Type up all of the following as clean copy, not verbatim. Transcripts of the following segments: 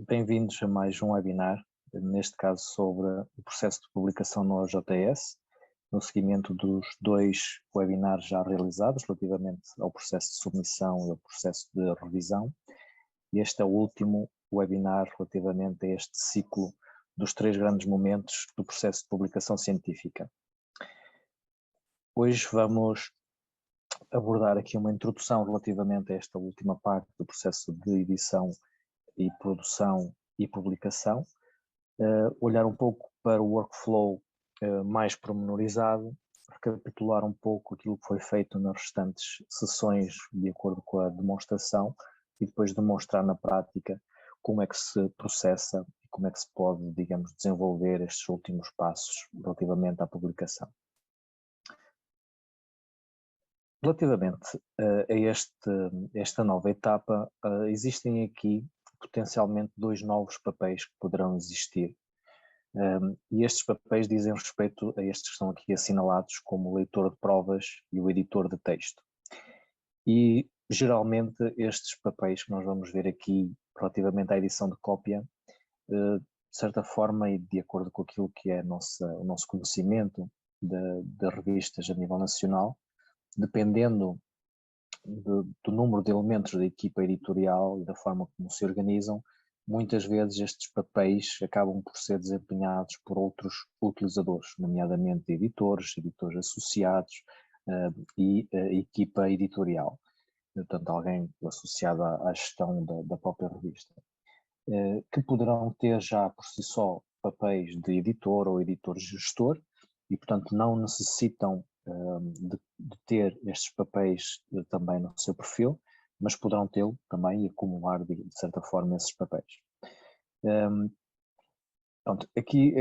Bem-vindos a mais um webinar, neste caso sobre o processo de publicação no OJS, no seguimento dos dois webinars já realizados relativamente ao processo de submissão e ao processo de revisão. E este é o último webinar relativamente a este ciclo dos três grandes momentos do processo de publicação científica. Hoje vamos abordar aqui uma introdução relativamente a esta última parte do processo de edição e produção e publicação, olhar um pouco para o workflow mais pormenorizado, recapitular um pouco aquilo que foi feito nas restantes sessões de acordo com a demonstração e depois demonstrar na prática como é que se processa e como é que se pode, digamos, desenvolver estes últimos passos relativamente à publicação. Relativamente a esta nova etapa, existem aqui potencialmente dois novos papéis que poderão existir. E estes papéis dizem respeito a estes que estão aqui assinalados como o leitor de provas e o editor de texto. E geralmente estes papéis que nós vamos ver aqui relativamente à edição de cópia, de certa forma e de acordo com aquilo que é o nosso conhecimento de revistas a nível nacional, dependendo do número de elementos da equipa editorial e da forma como se organizam, muitas vezes estes papéis acabam por ser desempenhados por outros utilizadores, nomeadamente editores associados e equipa editorial, portanto alguém associado à gestão da própria revista, que poderão ter já por si só papéis de editor ou editor-gestor e portanto não necessitam de ter estes papéis também no seu perfil, mas poderão tê-lo também e acumular de certa forma esses papéis. Pronto, aqui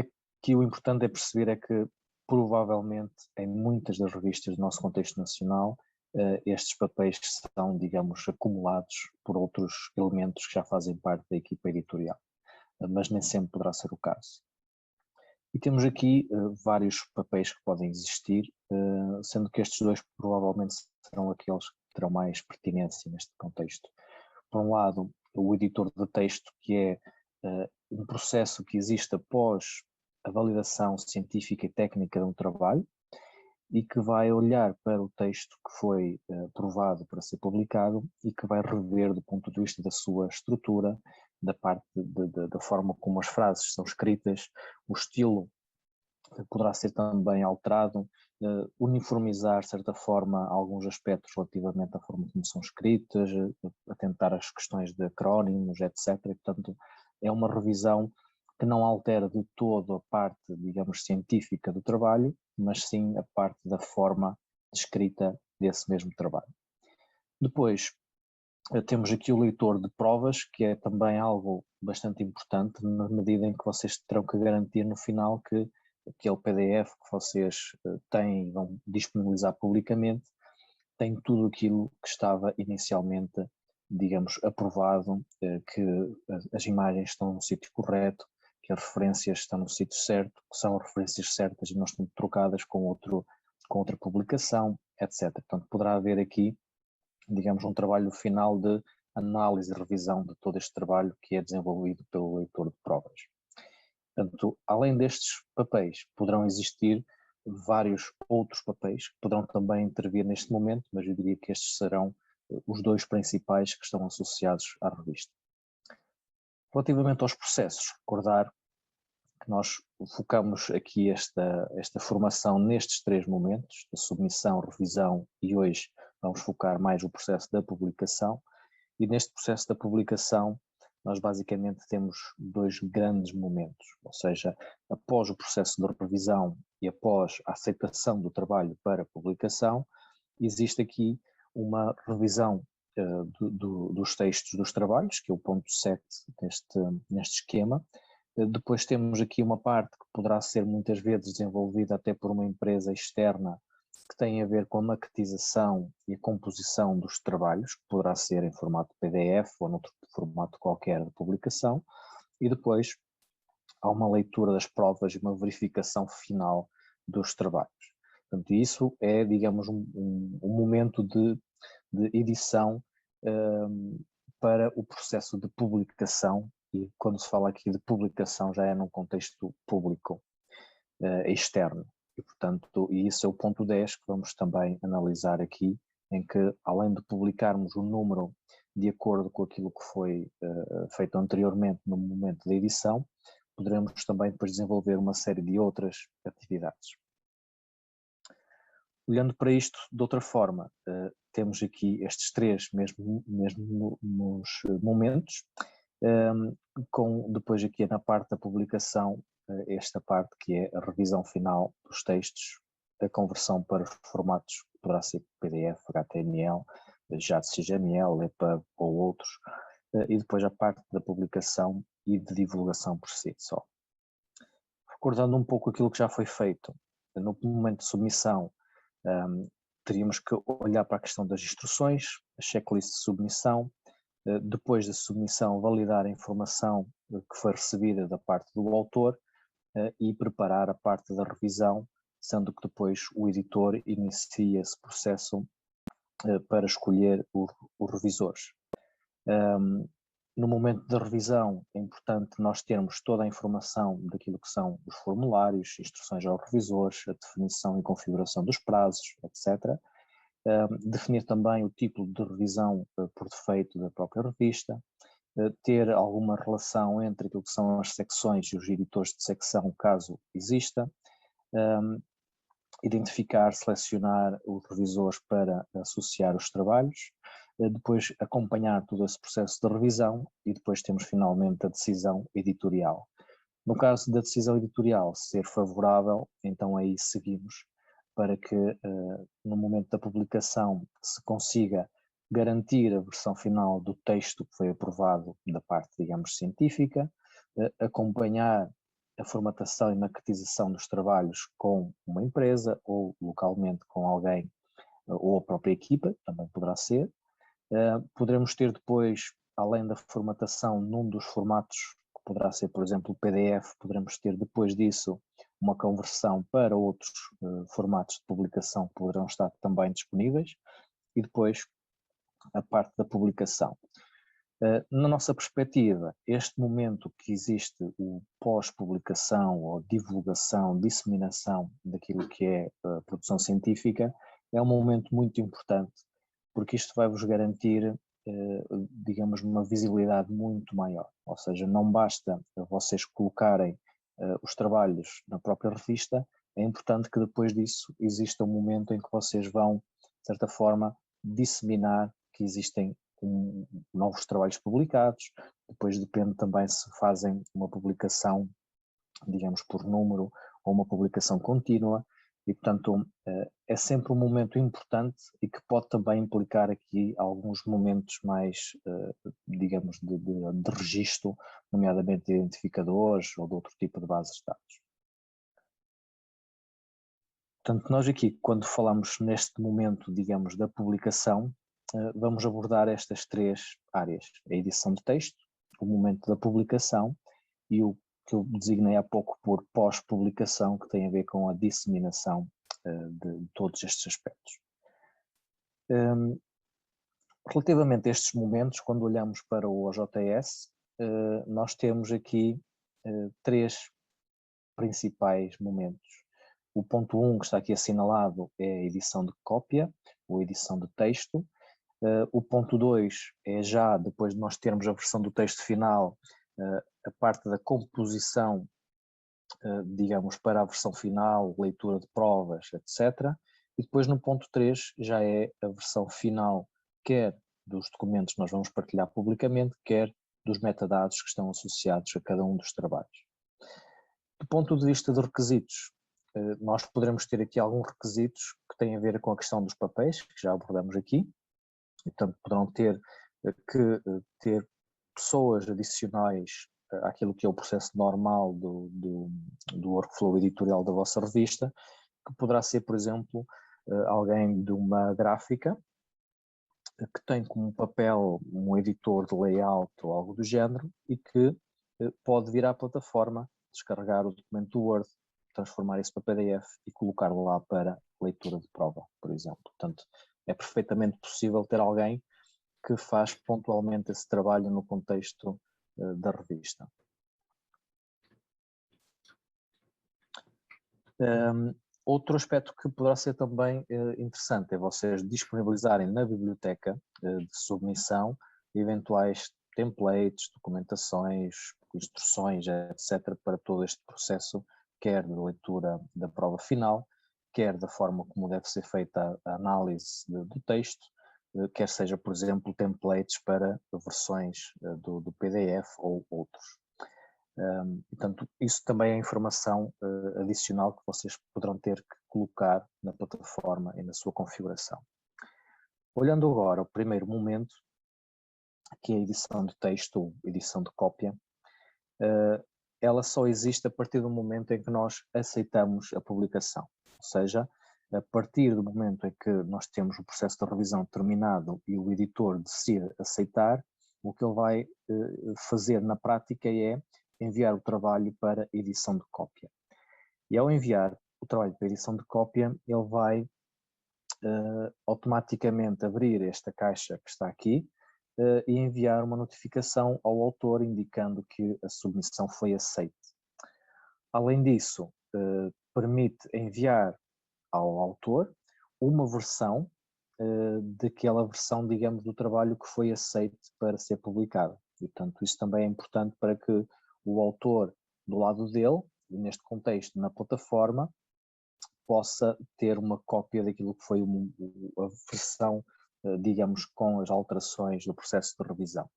o importante é perceber é que provavelmente em muitas das revistas do nosso contexto nacional estes papéis são, digamos, acumulados por outros elementos que já fazem parte da equipa editorial, mas nem sempre poderá ser o caso. E temos aqui vários papéis que podem existir, sendo que estes dois provavelmente serão aqueles que terão mais pertinência neste contexto. Por um lado, o editor de texto, que é um processo que existe após a validação científica e técnica de um trabalho e que vai olhar para o texto que foi aprovado para ser publicado e que vai rever do ponto de vista da sua estrutura, da parte da forma como as frases são escritas, o estilo poderá ser também alterado, uniformizar de certa forma alguns aspectos relativamente à forma como são escritas, atentar às questões de acrónimos, etc. E, portanto, é uma revisão que não altera de todo a parte, digamos, científica do trabalho, mas sim a parte da forma de escrita desse mesmo trabalho. Depois, temos aqui o leitor de provas, que é também algo bastante importante, na medida em que vocês terão que garantir no final que aquele PDF que vocês têm e vão disponibilizar publicamente tem tudo aquilo que estava inicialmente, digamos, aprovado, que as imagens estão no sítio correto, que as referências estão no sítio certo, que são referências certas e não estão trocadas com outra publicação, etc. Portanto, poderá haver aqui, digamos, um trabalho final de análise e revisão de todo este trabalho que é desenvolvido pelo leitor de provas. Portanto, além destes papéis, poderão existir vários outros papéis que poderão também intervir neste momento, mas eu diria que estes serão os dois principais que estão associados à revista. Relativamente aos processos, recordar que nós focamos aqui esta formação nestes três momentos, da submissão, revisão e hoje vamos focar mais o processo da publicação. E neste processo da publicação nós basicamente temos dois grandes momentos, ou seja, após o processo de revisão e após a aceitação do trabalho para publicação, existe aqui uma revisão dos textos dos trabalhos, que é o ponto 7 neste esquema. Depois temos aqui uma parte que poderá ser muitas vezes desenvolvida até por uma empresa externa que tem a ver com a maquetização e a composição dos trabalhos, que poderá ser em formato PDF ou noutro formato qualquer de publicação, e depois há uma leitura das provas e uma verificação final dos trabalhos. Portanto, isso é, digamos, um momento de edição para o processo de publicação e quando se fala aqui de publicação já é num contexto público, externo. E, portanto, isso é o ponto 10 que vamos também analisar aqui, em que, além de publicarmos o número de acordo com aquilo que foi feito anteriormente no momento da edição, poderemos também depois desenvolver uma série de outras atividades. Olhando para isto de outra forma, temos aqui estes três mesmos momentos, com depois aqui na parte da publicação, esta parte que é a revisão final dos textos, a conversão para os formatos, poderá ser PDF, HTML, JSXML, EPUB ou outros, e depois a parte da publicação e de divulgação por si só. Recordando um pouco aquilo que já foi feito, no momento de submissão, teríamos que olhar para a questão das instruções, a checklist de submissão, depois da submissão validar a informação que foi recebida da parte do autor e preparar a parte da revisão, sendo que depois o editor inicia esse processo para escolher os revisores. No momento da revisão é importante nós termos toda a informação daquilo que são os formulários, instruções aos revisores, a definição e configuração dos prazos, etc. Definir também o tipo de revisão por defeito da própria revista, ter alguma relação entre aquilo que são as secções e os editores de secção, caso exista, identificar, selecionar os revisores para associar os trabalhos, depois acompanhar todo esse processo de revisão e depois temos finalmente a decisão editorial. No caso da decisão editorial ser favorável, então aí seguimos para que no momento da publicação se consiga garantir a versão final do texto que foi aprovado da parte, digamos, científica, acompanhar a formatação e maquetização dos trabalhos com uma empresa ou localmente com alguém ou a própria equipa, também poderá ser. Poderemos ter depois, além da formatação num dos formatos, que poderá ser, por exemplo, o PDF, poderemos ter depois disso uma conversão para outros formatos de publicação que poderão estar também disponíveis e depois a parte da publicação. Na nossa perspectiva, este momento que existe o pós-publicação ou divulgação, disseminação daquilo que é a produção científica, é um momento muito importante, porque isto vai-vos garantir, digamos, uma visibilidade muito maior. Ou seja, não basta vocês colocarem os trabalhos na própria revista, é importante que depois disso exista um momento em que vocês vão, de certa forma, disseminar que existem novos trabalhos publicados, depois depende também se fazem uma publicação, digamos, por número ou uma publicação contínua, e portanto é sempre um momento importante e que pode também implicar aqui alguns momentos mais, digamos, de registro, nomeadamente de identificadores ou de outro tipo de bases de dados. Portanto, nós aqui, quando falamos neste momento, digamos, da publicação, vamos abordar estas três áreas: a edição de texto, o momento da publicação e o que eu designei há pouco por pós-publicação, que tem a ver com a disseminação de todos estes aspectos. Relativamente a estes momentos, quando olhamos para o OJS, nós temos aqui três principais momentos. O ponto 1 que está aqui assinalado é a edição de cópia ou edição de texto. O ponto 2 é já depois de nós termos a versão do texto final, a parte da composição, digamos, para a versão final, leitura de provas, etc. E depois no ponto 3 já é a versão final, quer dos documentos que nós vamos partilhar publicamente, quer dos metadados que estão associados a cada um dos trabalhos. Do ponto de vista dos requisitos, nós poderemos ter aqui alguns requisitos que têm a ver com a questão dos papéis, que já abordamos aqui. Portanto, poderão ter que ter pessoas adicionais àquilo que é o processo normal do workflow editorial da vossa revista, que poderá ser, por exemplo, alguém de uma gráfica que tem como papel um editor de layout ou algo do género e que pode vir à plataforma, descarregar o documento do Word, transformar isso para PDF e colocá-lo lá para leitura de prova, por exemplo. Portanto, é perfeitamente possível ter alguém que faz pontualmente esse trabalho no contexto da revista. Outro aspecto que poderá ser também interessante é vocês disponibilizarem na biblioteca de submissão eventuais templates, documentações, instruções, etc., para todo este processo, quer de leitura da prova final, quer da forma como deve ser feita a análise do texto, quer seja, por exemplo, templates para versões do PDF ou outros. Portanto, isso também é informação adicional que vocês poderão ter que colocar na plataforma e na sua configuração. Olhando agora o primeiro momento, que é a edição de texto ou edição de cópia, ela só existe a partir do momento em que nós aceitamos a publicação, ou seja, a partir do momento em que nós temos o processo de revisão terminado e o editor decide aceitar, o que ele vai fazer na prática é enviar o trabalho para edição de cópia. E ao enviar o trabalho para edição de cópia, ele vai automaticamente abrir esta caixa que está aqui e enviar uma notificação ao autor indicando que a submissão foi aceita. Além disso, permite enviar ao autor uma versão daquela versão, digamos, do trabalho que foi aceito para ser publicado. E, portanto, isso também é importante para que o autor, do lado dele, e neste contexto, na plataforma, possa ter uma cópia daquilo que foi a versão, digamos, com as alterações do processo de revisão.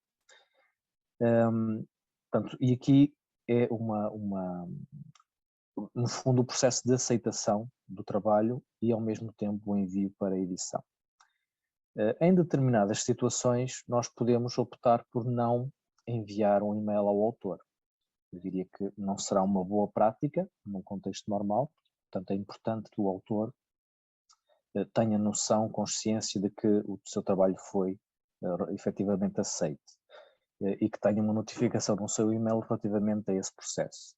Portanto, e aqui é no fundo, o processo de aceitação do trabalho e, ao mesmo tempo, o envio para a edição. Em determinadas situações, nós podemos optar por não enviar um e-mail ao autor. Eu diria que não será uma boa prática, num contexto normal, portanto é importante que o autor tenha noção, consciência de que o seu trabalho foi efetivamente aceito e que tenha uma notificação no seu e-mail relativamente a esse processo.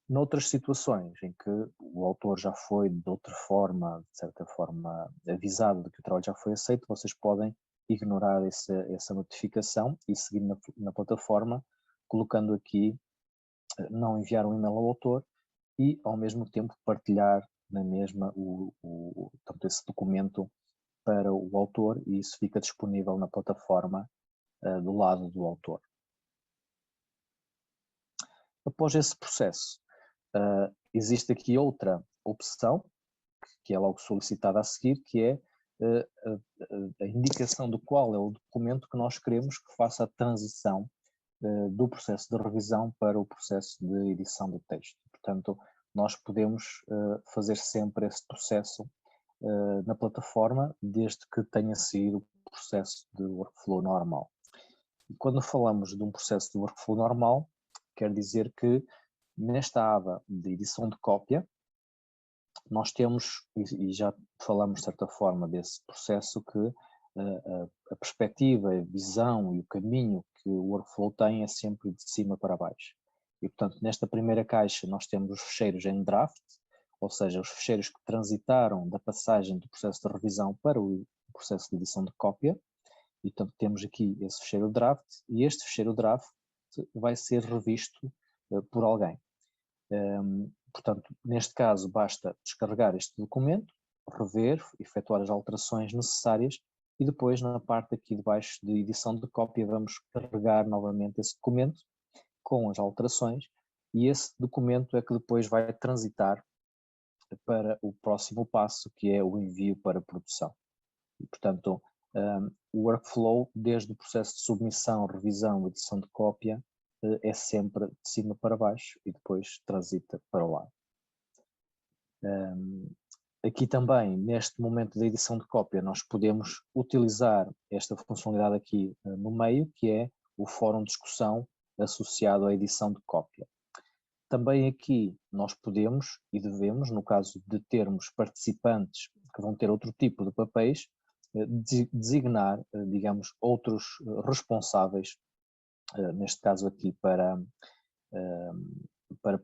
Noutras situações em que o autor já foi de outra forma, de certa forma, avisado de que o trabalho já foi aceito, vocês podem ignorar essa notificação e seguir na plataforma, colocando aqui não enviar um e-mail ao autor e, ao mesmo tempo, partilhar na mesma portanto, esse documento para o autor, e isso fica disponível na plataforma do lado do autor. Após esse processo, existe aqui outra opção, que é logo solicitada a seguir, que é a indicação do qual é o documento que nós queremos que faça a transição do processo de revisão para o processo de edição do texto. Portanto, nós podemos fazer sempre esse processo na plataforma, desde que tenha sido o processo de workflow normal. E quando falamos de um processo de workflow normal, quer dizer que nesta aba de edição de cópia, nós temos, e já falamos de certa forma desse processo, que a perspectiva, a visão e o caminho que o workflow tem é sempre de cima para baixo. E, portanto, nesta primeira caixa nós temos os ficheiros em draft, ou seja, os ficheiros que transitaram da passagem do processo de revisão para o processo de edição de cópia. E, portanto, temos aqui esse ficheiro draft, e este ficheiro draft vai ser revisto por alguém. Portanto, neste caso, basta descarregar este documento, rever, efetuar as alterações necessárias e depois, na parte aqui de baixo de edição de cópia, vamos carregar novamente esse documento com as alterações, e esse documento é que depois vai transitar para o próximo passo, que é o envio para produção. E, portanto, o workflow, desde o processo de submissão, revisão, edição de cópia, é sempre de cima para baixo e depois transita para o lado. Aqui também, neste momento da edição de cópia, nós podemos utilizar esta funcionalidade aqui no meio, que é o fórum de discussão associado à edição de cópia. Também aqui nós podemos e devemos, no caso de termos participantes que vão ter outro tipo de papéis, designar, digamos, outros responsáveis, neste caso aqui para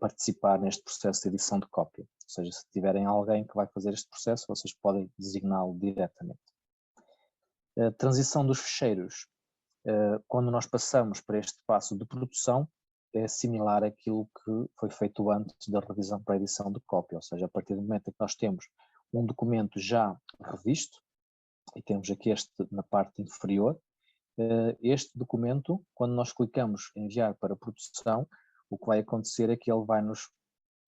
participar neste processo de edição de cópia. Ou seja, se tiverem alguém que vai fazer este processo, vocês podem designá-lo diretamente. A transição dos ficheiros Quando nós passamos para este passo de produção, é similar àquilo que foi feito antes da revisão para a edição de cópia, ou seja, a partir do momento em que nós temos um documento já revisto, e temos aqui este na parte inferior, este documento, quando nós clicamos em enviar para produção, o que vai acontecer é que ele vai nos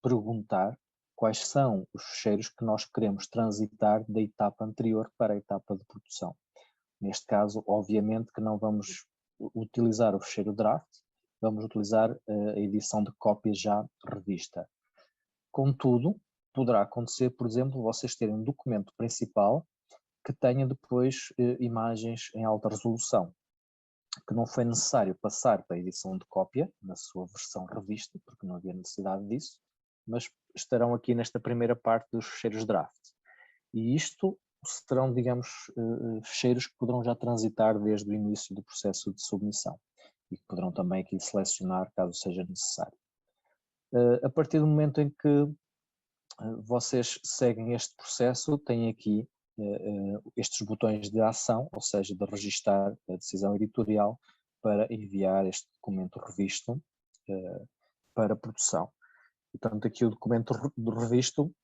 perguntar quais são os ficheiros que nós queremos transitar da etapa anterior para a etapa de produção. Neste caso, obviamente que não vamos utilizar o ficheiro draft, vamos utilizar a edição de cópia já revista. Contudo, poderá acontecer, por exemplo, vocês terem um documento principal que tenha depois imagens em alta resolução, que não foi necessário passar para a edição de cópia, na sua versão revista, porque não havia necessidade disso, mas estarão aqui nesta primeira parte dos ficheiros draft. E isto serão, digamos, ficheiros que poderão já transitar desde o início do processo de submissão e que poderão também aqui selecionar caso seja necessário. A partir do momento em que vocês seguem este processo, têm aqui estes botões de ação, ou seja, de registar a decisão editorial para enviar este documento revisto para produção. Portanto, aqui o documento revisto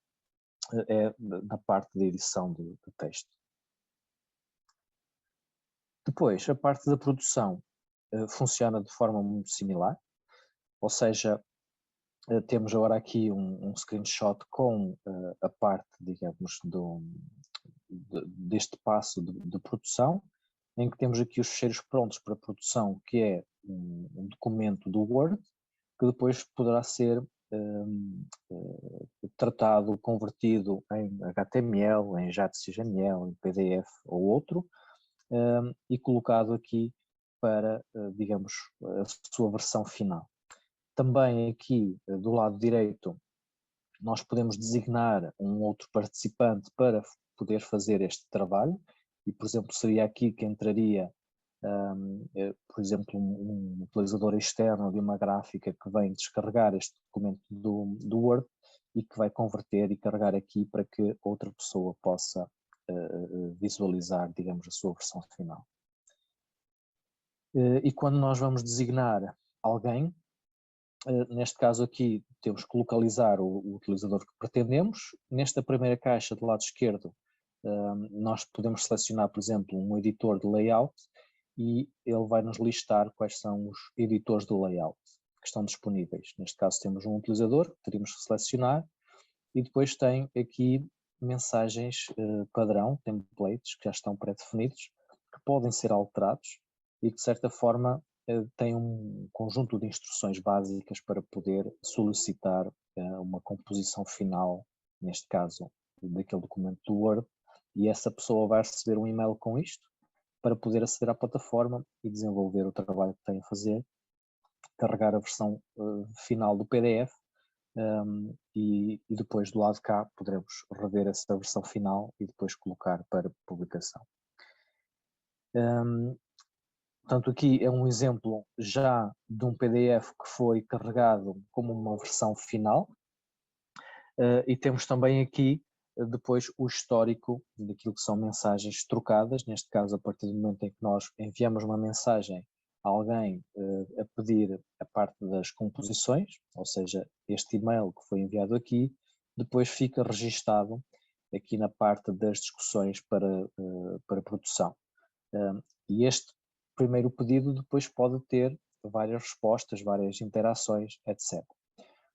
é na parte de edição de texto. Depois, a parte da produção funciona de forma muito similar, ou seja, temos agora aqui um screenshot com a parte, digamos, deste passo de produção, em que temos aqui os ficheiros prontos para produção, que é um documento do Word, que depois poderá ser tratado, convertido em HTML, em JSXML, em PDF ou outro, e colocado aqui para, digamos, a sua versão final. Também aqui do lado direito nós podemos designar um outro participante para poder fazer este trabalho e, por exemplo, seria aqui que entraria, por exemplo, um utilizador externo de uma gráfica que vem descarregar este documento do Word e que vai converter e carregar aqui para que outra pessoa possa visualizar, digamos, a sua versão final. E quando nós vamos designar alguém, neste caso aqui temos que localizar o utilizador que pretendemos. Nesta primeira caixa do lado esquerdo nós podemos selecionar, por exemplo, um editor de layout e ele vai nos listar quais são os editores de layout que estão disponíveis. Neste caso temos um utilizador que teríamos que selecionar e depois tem aqui mensagens padrão, templates que já estão pré-definidos, que podem ser alterados e que de certa forma tem um conjunto de instruções básicas para poder solicitar uma composição final, neste caso daquele documento do Word, e essa pessoa vai receber um e-mail com isto para poder aceder à plataforma e desenvolver o trabalho que tem a fazer, carregar a versão final do PDF e depois do lado de cá poderemos rever essa versão final e depois colocar para publicação. Portanto, aqui é um exemplo já de um PDF que foi carregado como uma versão final e temos também aqui depois o histórico daquilo que são mensagens trocadas, neste caso a partir do momento em que nós enviamos uma mensagem a alguém a pedir a parte das composições, ou seja, este e-mail que foi enviado aqui, depois fica registado aqui na parte das discussões para produção. E este primeiro pedido depois pode ter várias respostas, várias interações, etc.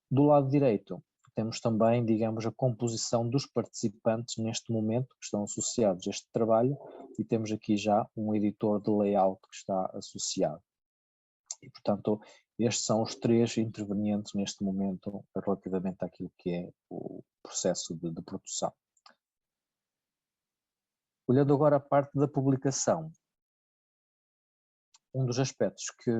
Do lado direito temos também, digamos, a composição dos participantes neste momento que estão associados a este trabalho e temos aqui já um editor de layout que está associado. E, portanto, estes são os três intervenientes neste momento relativamente àquilo que é o processo de produção. Olhando agora a parte da publicação, um dos aspectos que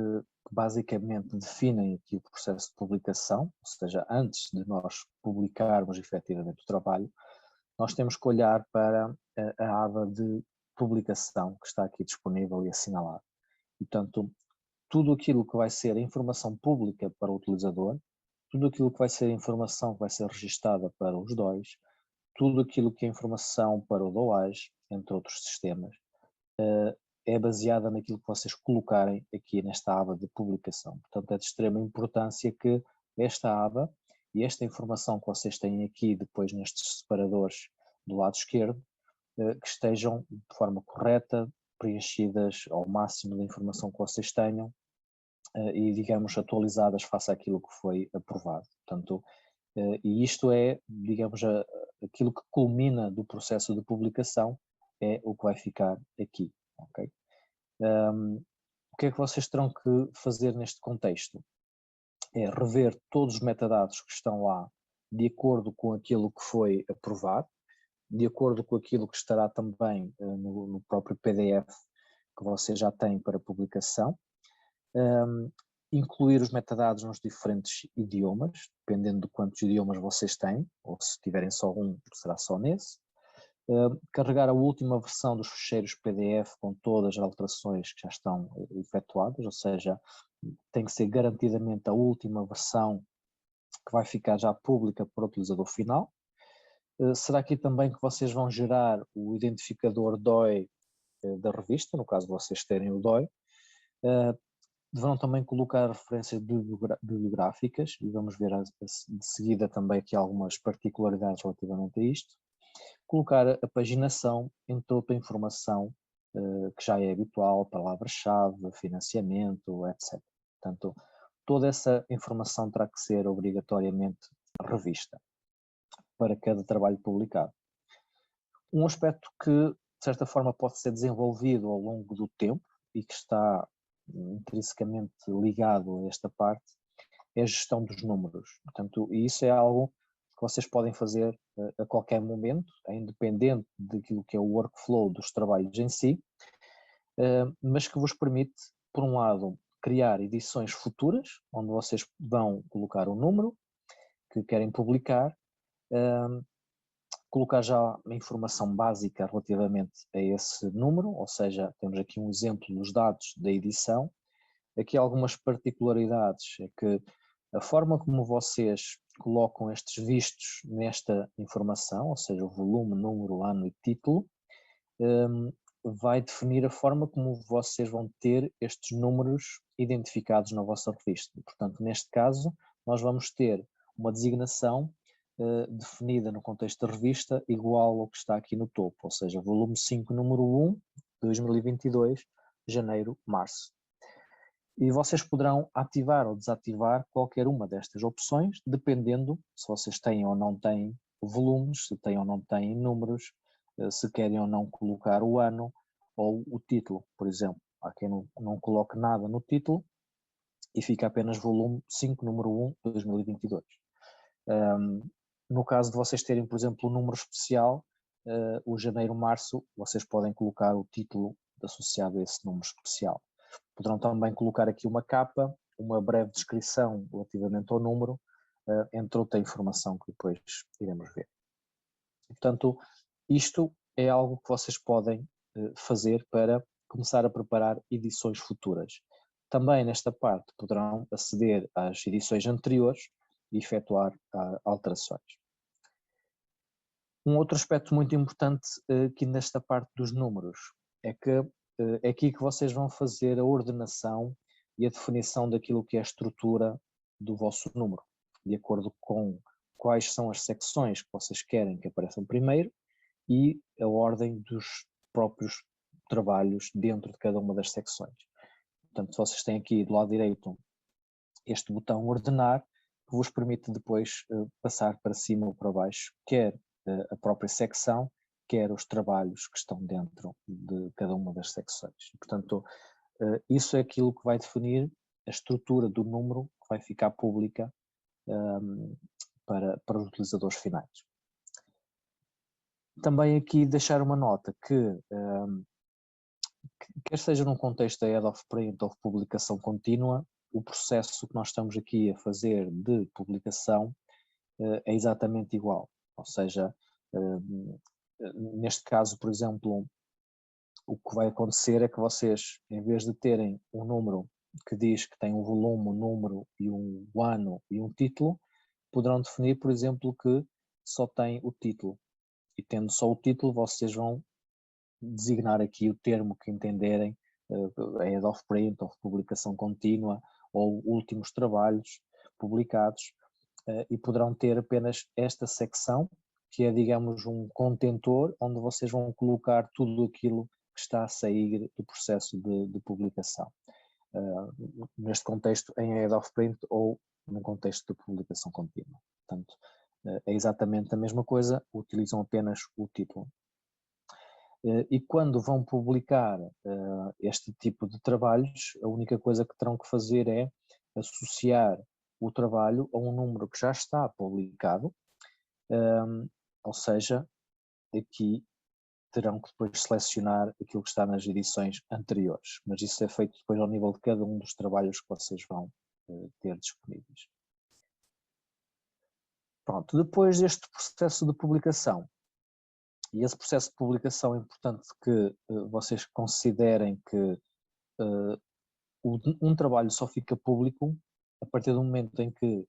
basicamente definem aqui o processo de publicação, ou seja, antes de nós publicarmos efetivamente o trabalho, nós temos que olhar para a aba de publicação que está aqui disponível e assinalada. E, portanto, tudo aquilo que vai ser a informação pública para o utilizador, tudo aquilo que vai ser a informação que vai ser registada para os DOIs, tudo aquilo que é informação para o DOAJ, entre outros sistemas, é baseada naquilo que vocês colocarem aqui nesta aba de publicação. Portanto, é de extrema importância que esta aba e esta informação que vocês têm aqui depois nestes separadores do lado esquerdo, que estejam de forma correta, preenchidas ao máximo da informação que vocês tenham e, digamos, atualizadas face àquilo que foi aprovado. Portanto, e isto é, digamos, aquilo que culmina do processo de publicação é o que vai ficar aqui, ok? O que é que vocês terão que fazer neste contexto? É rever todos os metadados que estão lá de acordo com aquilo que foi aprovado, de acordo com aquilo que estará também no próprio PDF que vocês já têm para publicação, incluir os metadados nos diferentes idiomas, dependendo de quantos idiomas vocês têm, ou se tiverem só um, será só nesse. Carregar a última versão dos ficheiros PDF com todas as alterações que já estão efetuadas, ou seja, tem que ser garantidamente a última versão que vai ficar já pública para o utilizador final. Será aqui também que vocês vão gerar o identificador DOI da revista, no caso de vocês terem o DOI. Deverão também colocar referências bibliográficas e vamos ver de seguida também aqui algumas particularidades relativamente a isto. Colocar a paginação, entre outra informação que já é habitual, palavra-chave, financiamento, etc. Portanto, toda essa informação terá que ser obrigatoriamente revista para cada trabalho publicado. Um aspecto que, de certa forma, pode ser desenvolvido ao longo do tempo e que está intrinsecamente ligado a esta parte é a gestão dos números. Portanto, e isso é algo que vocês podem fazer a qualquer momento, é independente daquilo que é o workflow dos trabalhos em si, mas que vos permite, por um lado, criar edições futuras, onde vocês vão colocar o número que querem publicar, colocar já uma informação básica relativamente a esse número, ou seja, temos aqui um exemplo dos dados da edição. Aqui algumas particularidades é que a forma como vocês colocam estes vistos nesta informação, ou seja, o volume, número, ano e título, vai definir a forma como vocês vão ter estes números identificados na vossa revista. Portanto, neste caso, nós vamos ter uma designação definida no contexto da revista igual ao que está aqui no topo, ou seja, volume 5, número 1, 2022, janeiro, março. E vocês poderão ativar ou desativar qualquer uma destas opções, dependendo se vocês têm ou não têm volumes, se têm ou não têm números, se querem ou não colocar o ano ou o título, por exemplo. Há quem não coloque nada no título e fica apenas volume 5, número 1, 2022. No caso de vocês terem, por exemplo, um número especial, o janeiro-março, vocês podem colocar o título associado a esse número especial. Poderão também colocar aqui uma capa, uma breve descrição relativamente ao número, entre outra informação que depois iremos ver. Portanto, isto é algo que vocês podem fazer para começar a preparar edições futuras. Também nesta parte poderão aceder às edições anteriores e efetuar alterações. Um outro aspecto muito importante aqui nesta parte dos números é que é aqui que vocês vão fazer a ordenação e a definição daquilo que é a estrutura do vosso número, de acordo com quais são as secções que vocês querem que apareçam primeiro e a ordem dos próprios trabalhos dentro de cada uma das secções. Portanto, vocês têm aqui do lado direito este botão ordenar, que vos permite depois passar para cima ou para baixo, quer a própria secção, quer os trabalhos que estão dentro de cada uma das secções. Portanto, isso é aquilo que vai definir a estrutura do número que vai ficar pública para os utilizadores finais. Também aqui deixar uma nota que, quer seja num contexto da Head of Print ou de publicação contínua, o processo que nós estamos aqui a fazer de publicação é exatamente igual. Ou seja, neste caso, por exemplo, o que vai acontecer é que vocês, em vez de terem um número que diz que tem um volume, um número e um ano e um título, poderão definir, por exemplo, que só tem o título. E tendo só o título, vocês vão designar aqui o termo que entenderem, head of print, ou publicação contínua, ou últimos trabalhos publicados, e poderão ter apenas esta secção, que é, digamos, um contentor onde vocês vão colocar tudo aquilo que está a sair do processo de publicação. Neste contexto, em head of print ou num contexto de publicação contínua. Portanto, é exatamente a mesma coisa, utilizam apenas o título. E quando vão publicar este tipo de trabalhos, a única coisa que terão que fazer é associar o trabalho a um número que já está publicado, ou seja, aqui terão que depois selecionar aquilo que está nas edições anteriores, mas isso é feito depois ao nível de cada um dos trabalhos que vocês vão ter disponíveis. Pronto, depois deste processo de publicação, e esse processo de publicação é importante que vocês considerem que um trabalho só fica público a partir do momento em que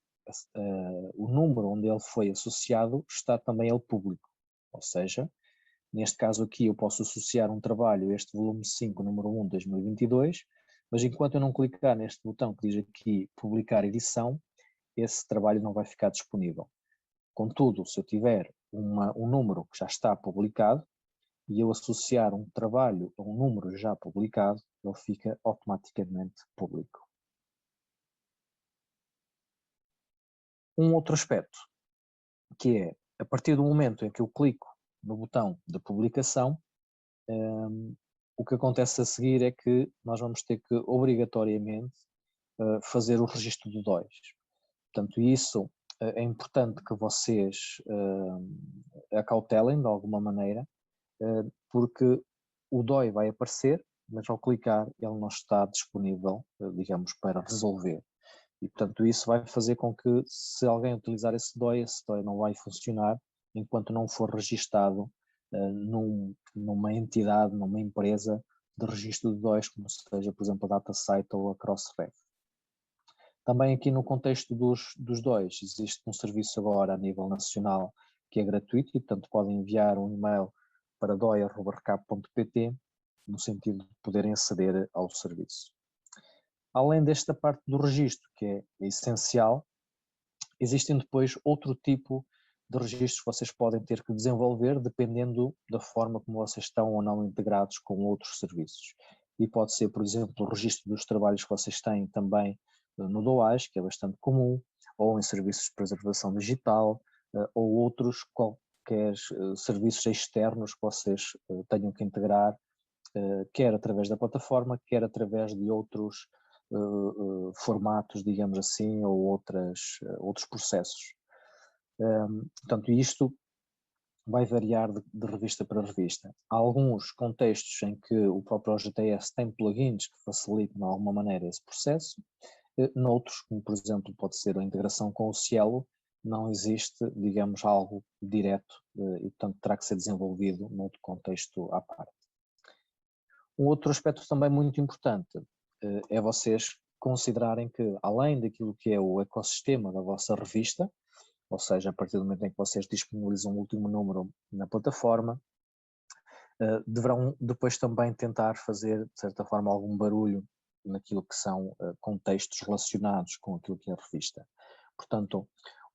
o número onde ele foi associado está também ele público, ou seja, neste caso aqui eu posso associar um trabalho a este volume 5, número 1, 2022, mas enquanto eu não clicar neste botão que diz aqui publicar edição, esse trabalho não vai ficar disponível. Contudo, se eu tiver um número que já está publicado e eu associar um trabalho a um número já publicado, ele fica automaticamente público. Um outro aspecto, que é, a partir do momento em que eu clico no botão de publicação, o que acontece a seguir é que nós vamos ter que, obrigatoriamente, fazer o registro do DOIs. Portanto, isso é importante que vocês acautelem de alguma maneira, porque o DOI vai aparecer, mas ao clicar ele não está disponível, digamos, para resolver. E, portanto, isso vai fazer com que, se alguém utilizar esse DOI não vai funcionar enquanto não for registado numa entidade, numa empresa de registro de DOIs, como seja, por exemplo, a DataSite ou a Crossref. Também aqui no contexto dos DOIs, existe um serviço agora a nível nacional que é gratuito e, portanto, podem enviar um e-mail para doi@recap.pt no sentido de poderem aceder ao serviço. Além desta parte do registro, que é essencial, existem depois outro tipo de registros que vocês podem ter que desenvolver dependendo da forma como vocês estão ou não integrados com outros serviços. E pode ser, por exemplo, o registro dos trabalhos que vocês têm também no DOAS, que é bastante comum, ou em serviços de preservação digital, ou outros qualquer serviços externos que vocês tenham que integrar, quer através da plataforma, quer através de outros formatos, digamos assim, ou outros processos. Portanto, isto vai variar de revista para revista. Há alguns contextos em que o próprio OGTS tem plugins que facilitam de alguma maneira esse processo, noutros, como por exemplo pode ser a integração com o Cielo, não existe, digamos, algo direto e portanto terá que ser desenvolvido noutro contexto à parte. Um outro aspecto também muito importante é vocês considerarem que, além daquilo que é o ecossistema da vossa revista, ou seja, a partir do momento em que vocês disponibilizam o último número na plataforma, deverão depois também tentar fazer, de certa forma, algum barulho naquilo que são contextos relacionados com aquilo que é a revista. Portanto,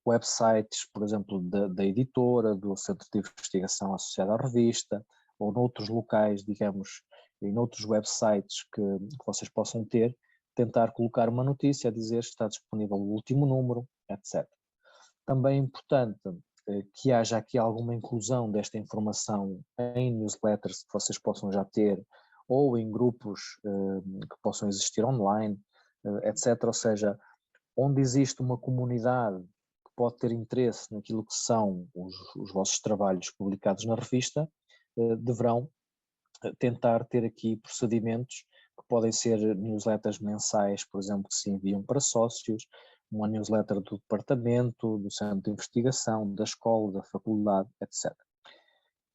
websites, por exemplo, da editora, do centro de investigação associado à revista, ou noutros locais, digamos, e noutros websites que vocês possam ter, tentar colocar uma notícia a dizer que está disponível o último número, etc. Também é importante que haja aqui alguma inclusão desta informação em newsletters que vocês possam já ter, ou em grupos que possam existir online, etc. Ou seja, onde existe uma comunidade que pode ter interesse naquilo que são os vossos trabalhos publicados na revista, deverão tentar ter aqui procedimentos que podem ser newsletters mensais, por exemplo, que se enviam para sócios, uma newsletter do departamento, do centro de investigação, da escola, da faculdade, etc.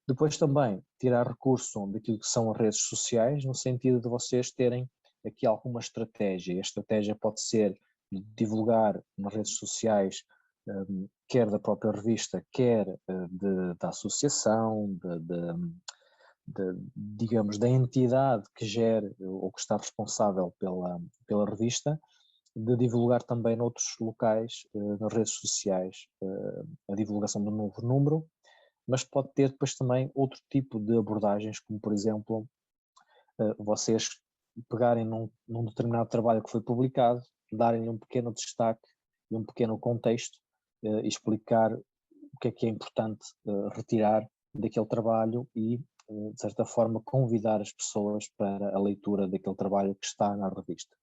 Depois também tirar recurso daquilo que são as redes sociais, no sentido de vocês terem aqui alguma estratégia. A estratégia pode ser divulgar nas redes sociais, quer da própria revista, quer da associação, digamos, da entidade que gere ou que está responsável pela revista, de divulgar também noutros locais, nas redes sociais, a divulgação do novo número, mas pode ter depois também outro tipo de abordagens, como por exemplo, vocês pegarem num determinado trabalho que foi publicado, darem-lhe um pequeno destaque e um pequeno contexto, e explicar o que é importante retirar daquele trabalho e, de certa forma, convidar as pessoas para a leitura daquele trabalho que está na revista.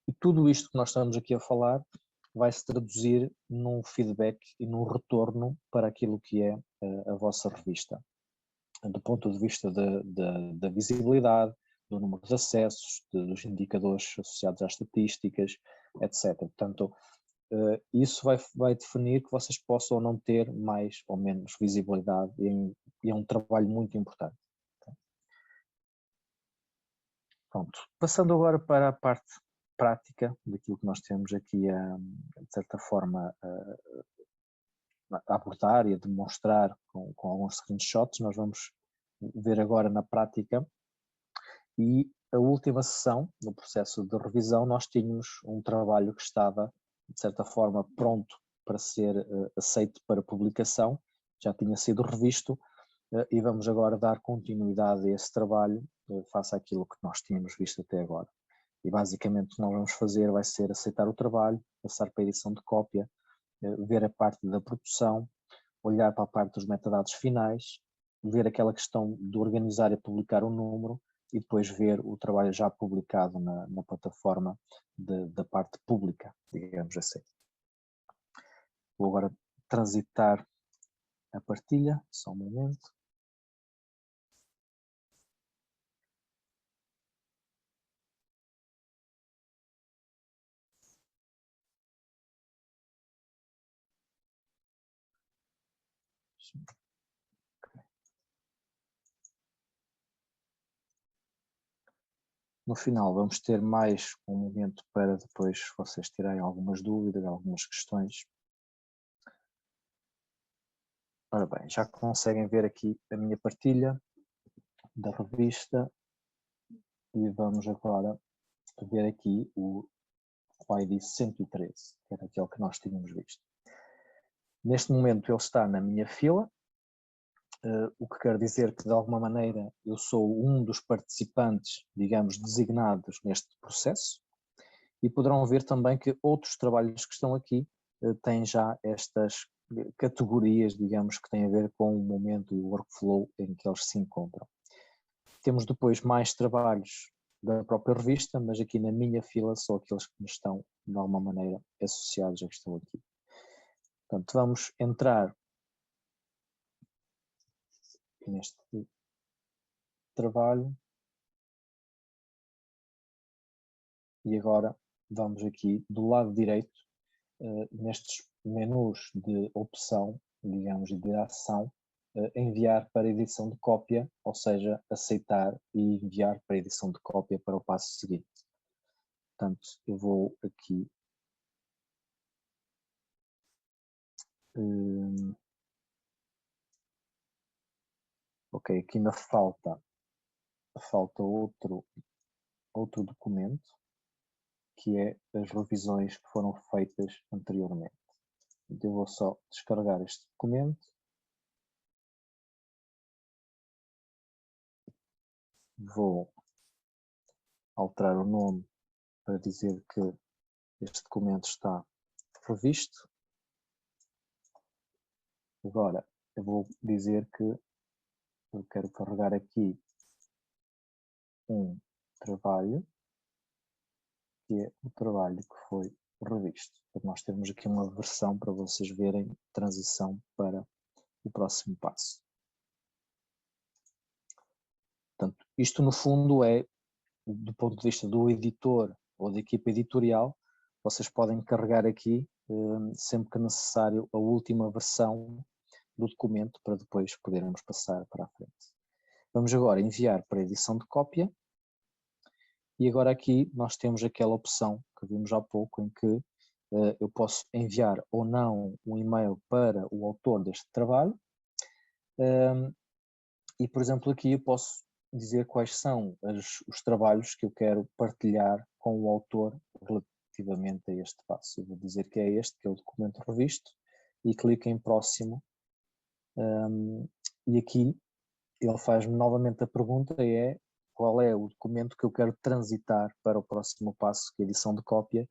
E tudo isto que nós estamos aqui a falar vai se traduzir num feedback e num retorno para aquilo que é a vossa revista, do ponto de vista da visibilidade, do número de acessos, dos indicadores associados às estatísticas, etc. Portanto, isso vai definir que vocês possam ou não ter mais ou menos visibilidade e é um trabalho muito importante. Pronto. Passando agora para a parte prática daquilo que nós temos aqui de certa forma a abordar e a demonstrar com alguns screenshots, nós vamos ver agora na prática. E a última sessão, no processo de revisão, nós tínhamos um trabalho que estava, de certa forma, pronto para ser aceito para publicação, já tinha sido revisto, e vamos agora dar continuidade a esse trabalho face àquilo que nós tínhamos visto até agora. E basicamente o que nós vamos fazer vai ser aceitar o trabalho, passar para a edição de cópia, ver a parte da produção, olhar para a parte dos metadados finais, ver aquela questão de organizar e publicar o número e depois ver o trabalho já publicado na plataforma da parte pública, digamos assim. Vou agora transitar a partilha, só um momento. No final vamos ter mais um momento para depois vocês tirarem algumas dúvidas, algumas questões. Ora bem, já conseguem ver aqui a minha partilha da revista e vamos agora ver aqui o ID 113, que era aquele que nós tínhamos visto. Neste momento ele está na minha fila, o que quer dizer que de alguma maneira eu sou um dos participantes, digamos, designados neste processo, e poderão ver também que outros trabalhos que estão aqui têm já estas categorias, digamos, que têm a ver com o momento e o workflow em que eles se encontram. Temos depois mais trabalhos da própria revista, mas aqui na minha fila são aqueles que me estão, de alguma maneira, associados a que estão aqui. Portanto, vamos entrar neste trabalho e agora vamos aqui do lado direito, nestes menus de opção, digamos, de ação, enviar para edição de cópia, ou seja, aceitar e enviar para edição de cópia para o passo seguinte. Portanto, eu vou aqui ok, aqui ainda falta outro documento, que é as revisões que foram feitas anteriormente. Então, eu vou só descarregar este documento. Vou alterar o nome para dizer que este documento está revisto. Agora, eu vou dizer que eu quero carregar aqui um trabalho, que é o trabalho que foi revisto. Para nós termos aqui uma versão para vocês verem transição para o próximo passo. Portanto, isto no fundo é, do ponto de vista do editor ou da equipa editorial, vocês podem carregar aqui, sempre que necessário, a última versão do documento para depois podermos passar para a frente. Vamos agora enviar para a edição de cópia e agora aqui nós temos aquela opção que vimos há pouco em que eu posso enviar ou não um e-mail para o autor deste trabalho E, por exemplo, aqui eu posso dizer quais são os trabalhos que eu quero partilhar com o autor relativamente a este passo. Eu vou dizer que é este, que é o documento revisto, e clico em próximo. E aqui ele faz-me novamente a pergunta, qual é o documento que eu quero transitar para o próximo passo, que é a edição de cópia,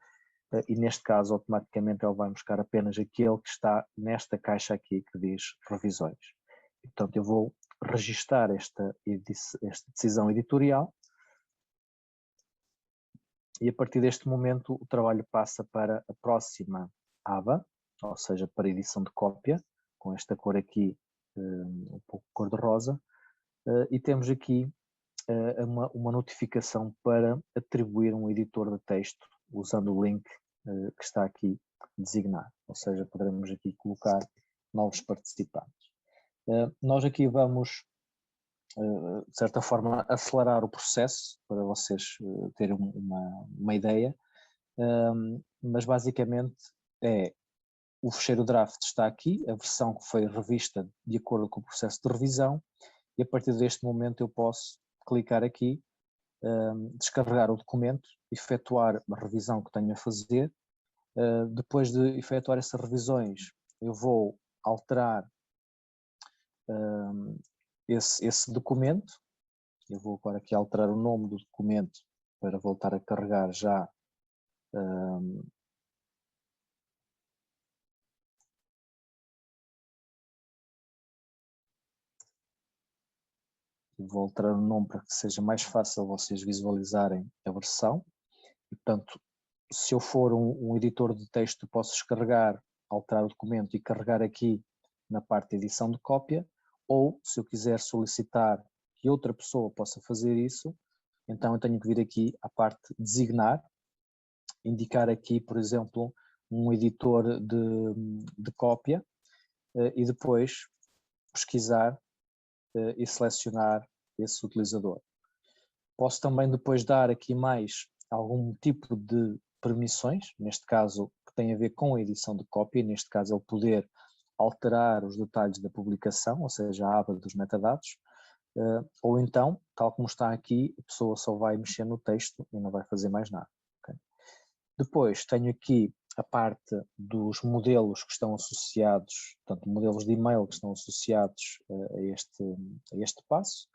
e neste caso automaticamente ele vai buscar apenas aquele que está nesta caixa aqui que diz revisões. E, portanto, eu vou registar esta decisão editorial e a partir deste momento o trabalho passa para a próxima aba, ou seja, para a edição de cópia, com esta cor aqui um pouco cor-de-rosa, e temos aqui uma notificação para atribuir um editor de texto usando o link que está aqui designado, ou seja, poderemos aqui colocar novos participantes. Nós aqui vamos, de certa forma, acelerar o processo para vocês terem uma ideia, mas basicamente o fecheiro draft está aqui, a versão que foi revista de acordo com o processo de revisão, e a partir deste momento eu posso clicar aqui, descarregar o documento, efetuar a revisão que tenho a fazer. Depois de efetuar essas revisões, eu vou alterar esse documento. Eu vou agora aqui alterar o nome do documento para voltar a carregar já vou alterar o nome para que seja mais fácil vocês visualizarem a versão. E, portanto, se eu for um editor de texto, posso descarregar, alterar o documento e carregar aqui na parte de edição de cópia, ou se eu quiser solicitar que outra pessoa possa fazer isso, então eu tenho que vir aqui à parte designar, indicar aqui, por exemplo, um editor de cópia e depois pesquisar e selecionar esse utilizador. Posso também depois dar aqui mais algum tipo de permissões, neste caso que tem a ver com a edição de cópia, neste caso é o poder alterar os detalhes da publicação, ou seja, a aba dos metadados, ou então, tal como está aqui, a pessoa só vai mexer no texto e não vai fazer mais nada. Okay? Depois tenho aqui a parte dos modelos que estão associados, portanto, modelos de e-mail que estão associados a este passo.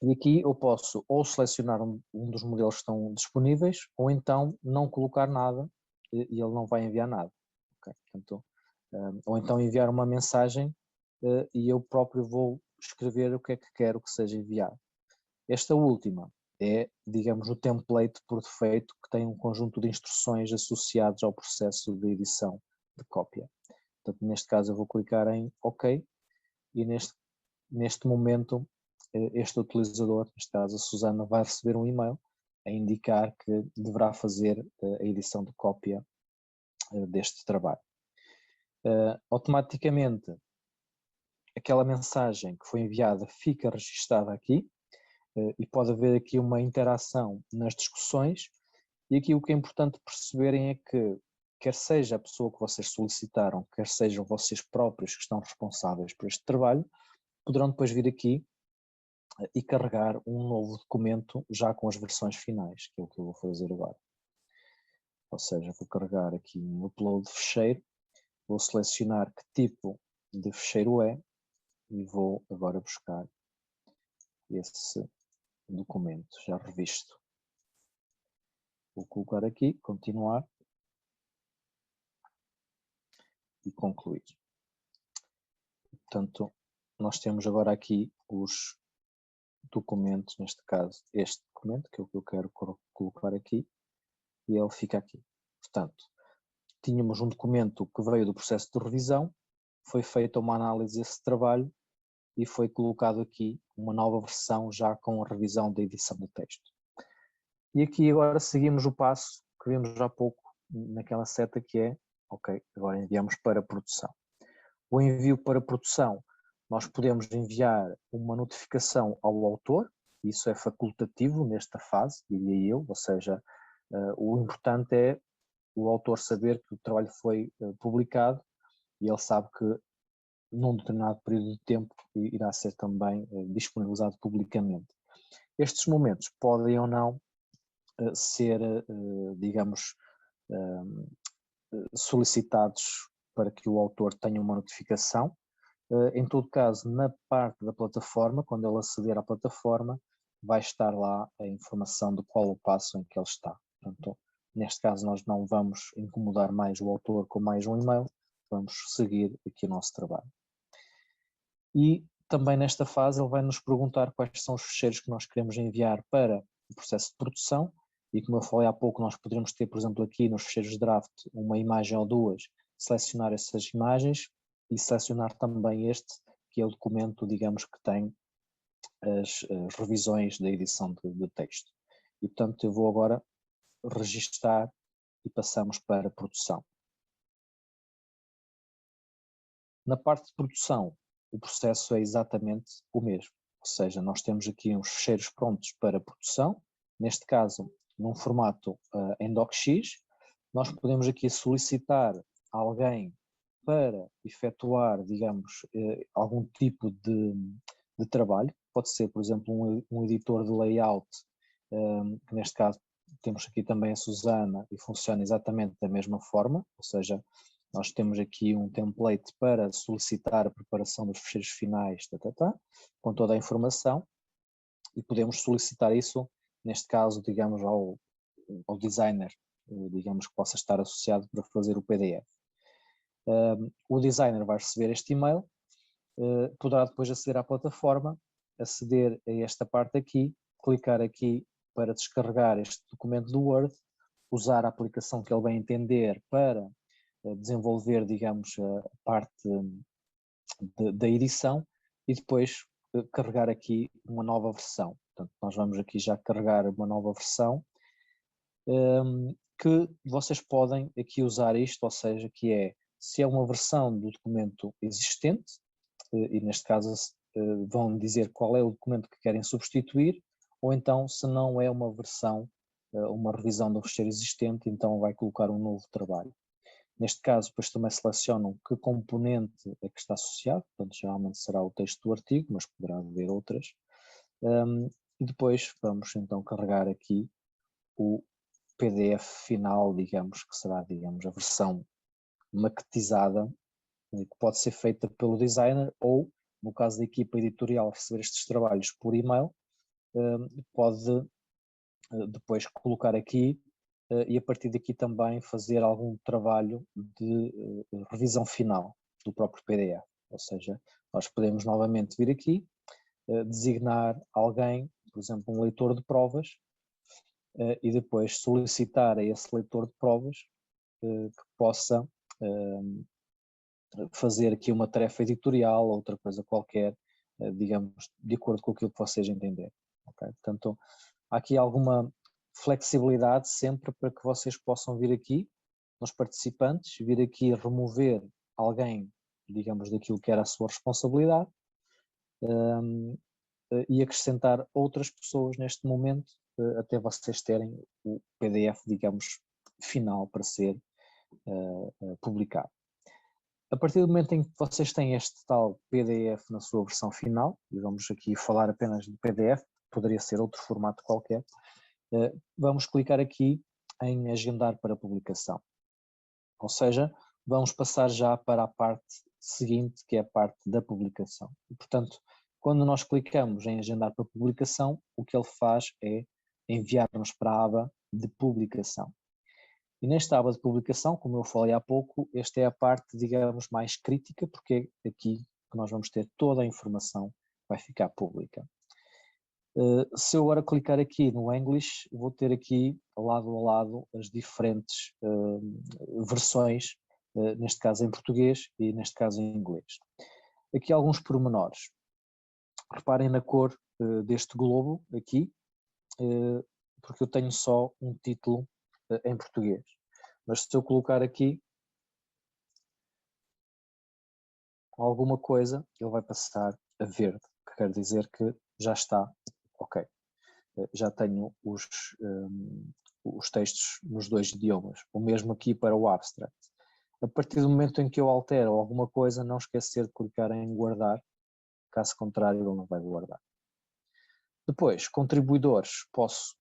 E aqui eu posso ou selecionar um dos modelos que estão disponíveis, ou então não colocar nada e ele não vai enviar nada. Okay? Portanto, ou então enviar uma mensagem e eu próprio vou escrever o que é que quero que seja enviado. Esta última é, digamos, o template por defeito que tem um conjunto de instruções associados ao processo de edição de cópia. Portanto, neste caso eu vou clicar em OK e neste momento este utilizador, neste caso a Susana, vai receber um e-mail a indicar que deverá fazer a edição de cópia deste trabalho. Automaticamente aquela mensagem que foi enviada fica registada aqui e pode haver aqui uma interação nas discussões, e aqui o que é importante perceberem é que quer seja a pessoa que vocês solicitaram, quer sejam vocês próprios que estão responsáveis por este trabalho, poderão depois vir aqui e carregar um novo documento já com as versões finais, que é o que eu vou fazer agora. Ou seja, vou carregar aqui em upload de fecheiro, vou selecionar que tipo de fecheiro é e vou agora buscar esse documento já revisto. Vou colocar aqui, continuar e concluir. Portanto, nós temos agora aqui os documentos, neste caso este documento, que é o que eu quero colocar aqui, e ele fica aqui. Portanto, tínhamos um documento que veio do processo de revisão, foi feita uma análise desse trabalho e foi colocado aqui uma nova versão já com a revisão da edição do texto. E aqui agora seguimos o passo que vimos há pouco naquela seta que é, ok, agora enviamos para produção. O envio para produção, nós podemos enviar uma notificação ao autor, isso é facultativo nesta fase, diria eu, ou seja, o importante é o autor saber que o trabalho foi publicado e ele sabe que num determinado período de tempo irá ser também disponibilizado publicamente. Estes momentos podem ou não ser, digamos, solicitados para que o autor tenha uma notificação. Em todo caso, na parte da plataforma, quando ele aceder à plataforma, vai estar lá a informação de qual o passo em que ele está. Portanto, neste caso, nós não vamos incomodar mais o autor com mais um e-mail, vamos seguir aqui o nosso trabalho. E também nesta fase ele vai nos perguntar quais são os ficheiros que nós queremos enviar para o processo de produção, e como eu falei há pouco, nós poderíamos ter, por exemplo, aqui nos ficheiros de draft uma imagem ou duas, selecionar essas imagens e selecionar também este, que é o documento, digamos, que tem as revisões da edição de texto. E portanto eu vou agora registar e passamos para a produção. Na parte de produção, o processo é exatamente o mesmo, ou seja, nós temos aqui uns ficheiros prontos para produção, neste caso num formato em docx. Nós podemos aqui solicitar alguém para efetuar, digamos, algum tipo de trabalho, pode ser, por exemplo, um editor de layout, que neste caso temos aqui também a Susana e funciona exatamente da mesma forma, ou seja, nós temos aqui um template para solicitar a preparação dos ficheiros finais, com toda a informação, e podemos solicitar isso, neste caso, digamos, ao designer, digamos, que possa estar associado para fazer o PDF. O designer vai receber este e-mail, poderá depois aceder à plataforma, aceder a esta parte aqui, clicar aqui para descarregar este documento do Word, usar a aplicação que ele vai entender para desenvolver, digamos, a parte da edição e depois carregar aqui uma nova versão. Portanto, nós vamos aqui já carregar uma nova versão, que vocês podem aqui usar isto, ou seja, que é, se é uma versão do documento existente, e neste caso vão dizer qual é o documento que querem substituir, ou então se não é uma versão, uma revisão do ficheiro existente, então vai colocar um novo trabalho. Neste caso, depois também selecionam que componente é que está associado, portanto geralmente será o texto do artigo, mas poderá haver outras. E depois vamos então carregar aqui o PDF final, digamos, que será, digamos, a versão maquetizada, que pode ser feita pelo designer ou, no caso da equipa editorial receber estes trabalhos por e-mail, pode depois colocar aqui e a partir daqui também fazer algum trabalho de revisão final do próprio PDF. Ou seja, nós podemos novamente vir aqui, designar alguém, por exemplo, um leitor de provas, e depois solicitar a esse leitor de provas que possa fazer aqui uma tarefa editorial ou outra coisa qualquer, digamos, de acordo com aquilo que vocês entenderem. Okay? Portanto, há aqui alguma flexibilidade sempre para que vocês possam vir aqui, nos participantes, vir aqui remover alguém, digamos, daquilo que era a sua responsabilidade, e acrescentar outras pessoas neste momento, até vocês terem o PDF, digamos, final para ser publicado. A partir do momento em que vocês têm este tal PDF na sua versão final, e vamos aqui falar apenas de PDF, poderia ser outro formato qualquer, vamos clicar aqui em agendar para publicação. Ou seja, vamos passar já para a parte seguinte, que é a parte da publicação. E, portanto, quando nós clicamos em agendar para publicação, o que ele faz é enviar-nos para a aba de publicação. E nesta aba de publicação, como eu falei há pouco, esta é a parte, digamos, mais crítica, porque é aqui que nós vamos ter toda a informação que vai ficar pública. Se eu agora clicar aqui no English, vou ter aqui, lado a lado, as diferentes versões, neste caso em português e neste caso em inglês. Aqui alguns pormenores. Reparem na cor deste globo aqui, porque eu tenho só um título em português. Mas se eu colocar aqui alguma coisa, ele vai passar a verde, que quer dizer que já está ok. Já tenho os textos nos dois idiomas. O mesmo aqui para o abstract. A partir do momento em que eu altero alguma coisa, não esquecer de clicar em guardar, caso contrário ele não vai guardar. Depois, contribuidores, posso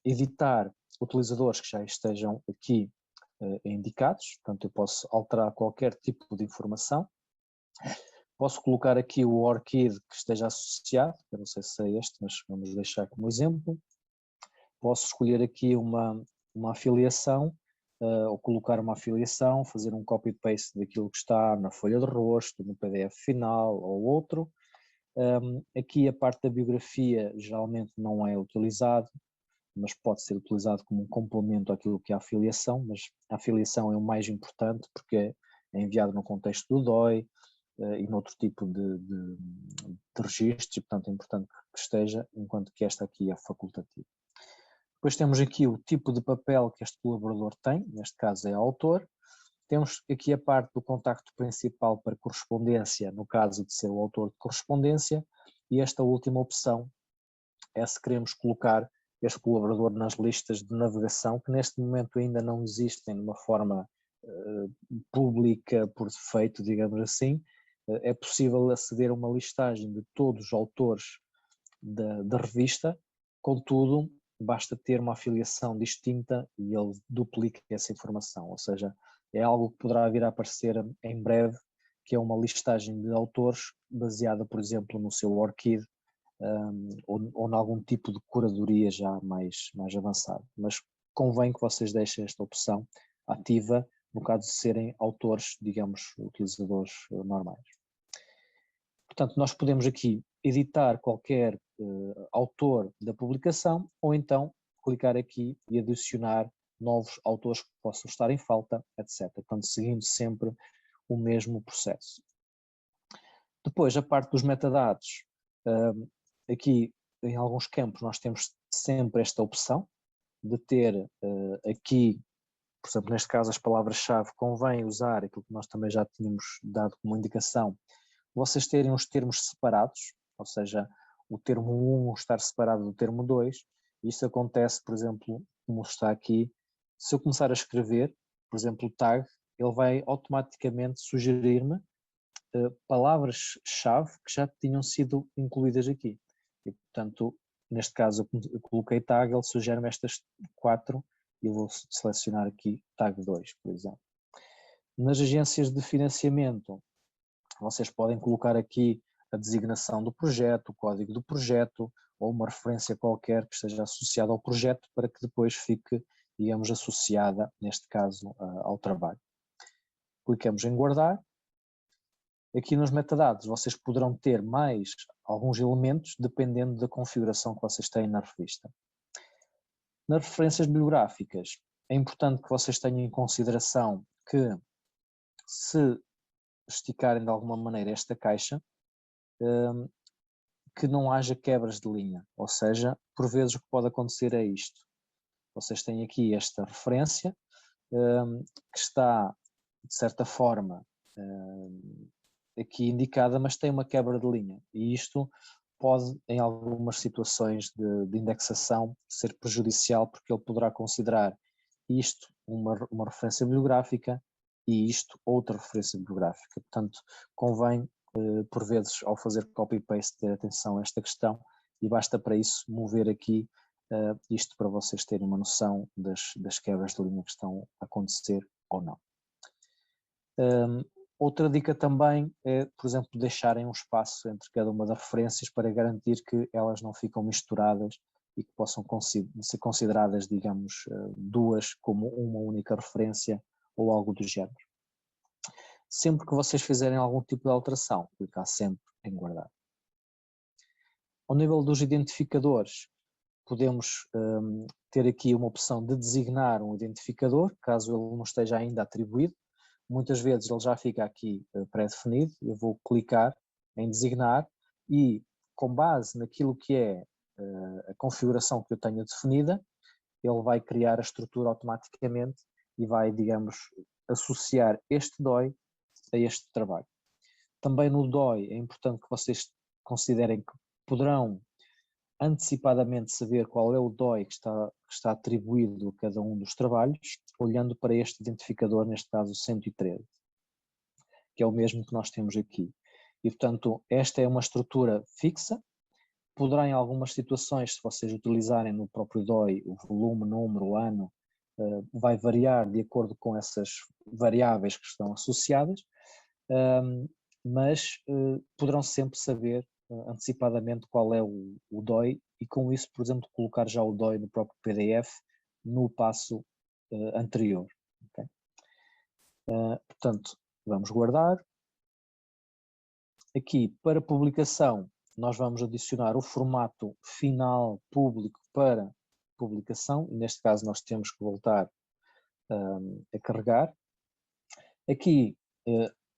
editar utilizadores que já estejam aqui indicados, portanto eu posso alterar qualquer tipo de informação. Posso colocar aqui o ORCID que esteja associado, eu não sei se é este, mas vamos deixar como exemplo. Posso escolher aqui uma afiliação, ou colocar uma afiliação, fazer um copy-paste daquilo que está na folha de rosto, no PDF final ou outro. Aqui a parte da biografia geralmente não é utilizado, mas pode ser utilizado como um complemento àquilo que é a afiliação, mas a afiliação é o mais importante porque é enviado no contexto do DOI e noutro tipo de registros, e portanto é importante que esteja, enquanto que esta aqui é facultativa. Depois temos aqui o tipo de papel que este colaborador tem, neste caso é autor. Temos aqui a parte do contacto principal para correspondência, no caso de ser o autor de correspondência, e esta última opção é se queremos colocar este colaborador nas listas de navegação, que neste momento ainda não existem de uma forma pública por defeito, digamos assim. É possível aceder a uma listagem de todos os autores da revista, contudo, basta ter uma afiliação distinta e ele duplica essa informação, ou seja, é algo que poderá vir a aparecer em breve, que é uma listagem de autores baseada, por exemplo, no seu ORCID, ou em algum tipo de curadoria já mais avançado. Mas convém que vocês deixem esta opção ativa no caso de serem autores, digamos, utilizadores normais. Portanto, nós podemos aqui editar qualquer autor da publicação ou então clicar aqui e adicionar novos autores que possam estar em falta, etc. Portanto, seguindo sempre o mesmo processo. Depois, a parte dos metadados, aqui em alguns campos nós temos sempre esta opção de ter aqui, por exemplo, neste caso as palavras-chave, convém usar aquilo que nós também já tínhamos dado como indicação, vocês terem os termos separados, ou seja, o termo 1 estar separado do termo 2, isso acontece, por exemplo, como está aqui, se eu começar a escrever, por exemplo, tag, ele vai automaticamente sugerir-me palavras-chave que já tinham sido incluídas aqui. E, portanto, neste caso eu coloquei tag, ele sugere-me estas 4 e eu vou selecionar aqui tag 2, por exemplo. Nas agências de financiamento, vocês podem colocar aqui a designação do projeto, o código do projeto ou uma referência qualquer que esteja associada ao projeto para que depois fique, digamos, associada, neste caso, ao trabalho. Clicamos em guardar. Aqui nos metadados vocês poderão ter mais alguns elementos dependendo da configuração que vocês têm na revista. Nas referências bibliográficas é importante que vocês tenham em consideração que se esticarem de alguma maneira esta caixa, que não haja quebras de linha, ou seja, por vezes o que pode acontecer é isto. Vocês têm aqui esta referência que está, de certa forma, aqui indicada, mas tem uma quebra de linha e isto pode, em algumas situações de indexação, ser prejudicial porque ele poderá considerar isto uma referência bibliográfica e isto outra referência bibliográfica. Portanto, convém, por vezes, ao fazer copy-paste, ter atenção a esta questão e basta para isso mover aqui isto para vocês terem uma noção das quebras de linha que estão a acontecer ou não. Outra dica também é, por exemplo, deixarem um espaço entre cada uma das referências para garantir que elas não ficam misturadas e que possam ser consideradas, digamos, duas como uma única referência ou algo do género. Sempre que vocês fizerem algum tipo de alteração, clicar sempre em guardar. Ao nível dos identificadores, podemos ter aqui uma opção de designar um identificador, caso ele não esteja ainda atribuído. Muitas vezes ele já fica aqui pré-definido, eu vou clicar em designar e com base naquilo que é a configuração que eu tenho definida, ele vai criar a estrutura automaticamente e vai, digamos, associar este DOI a este trabalho. Também no DOI é importante que vocês considerem que poderão antecipadamente saber qual é o DOI que está atribuído a cada um dos trabalhos, olhando para este identificador, neste caso 113, que é o mesmo que nós temos aqui. E, portanto, esta é uma estrutura fixa. Poderá, em algumas situações, se vocês utilizarem no próprio DOI, o volume, número, ano, vai variar de acordo com essas variáveis que estão associadas, mas poderão sempre saber antecipadamente qual é o DOI e, com isso, por exemplo, colocar já o DOI no próprio PDF no passo anterior. Okay? Portanto, vamos guardar. Aqui, para publicação, nós vamos adicionar o formato final público para publicação, e neste caso nós temos que voltar a carregar. Aqui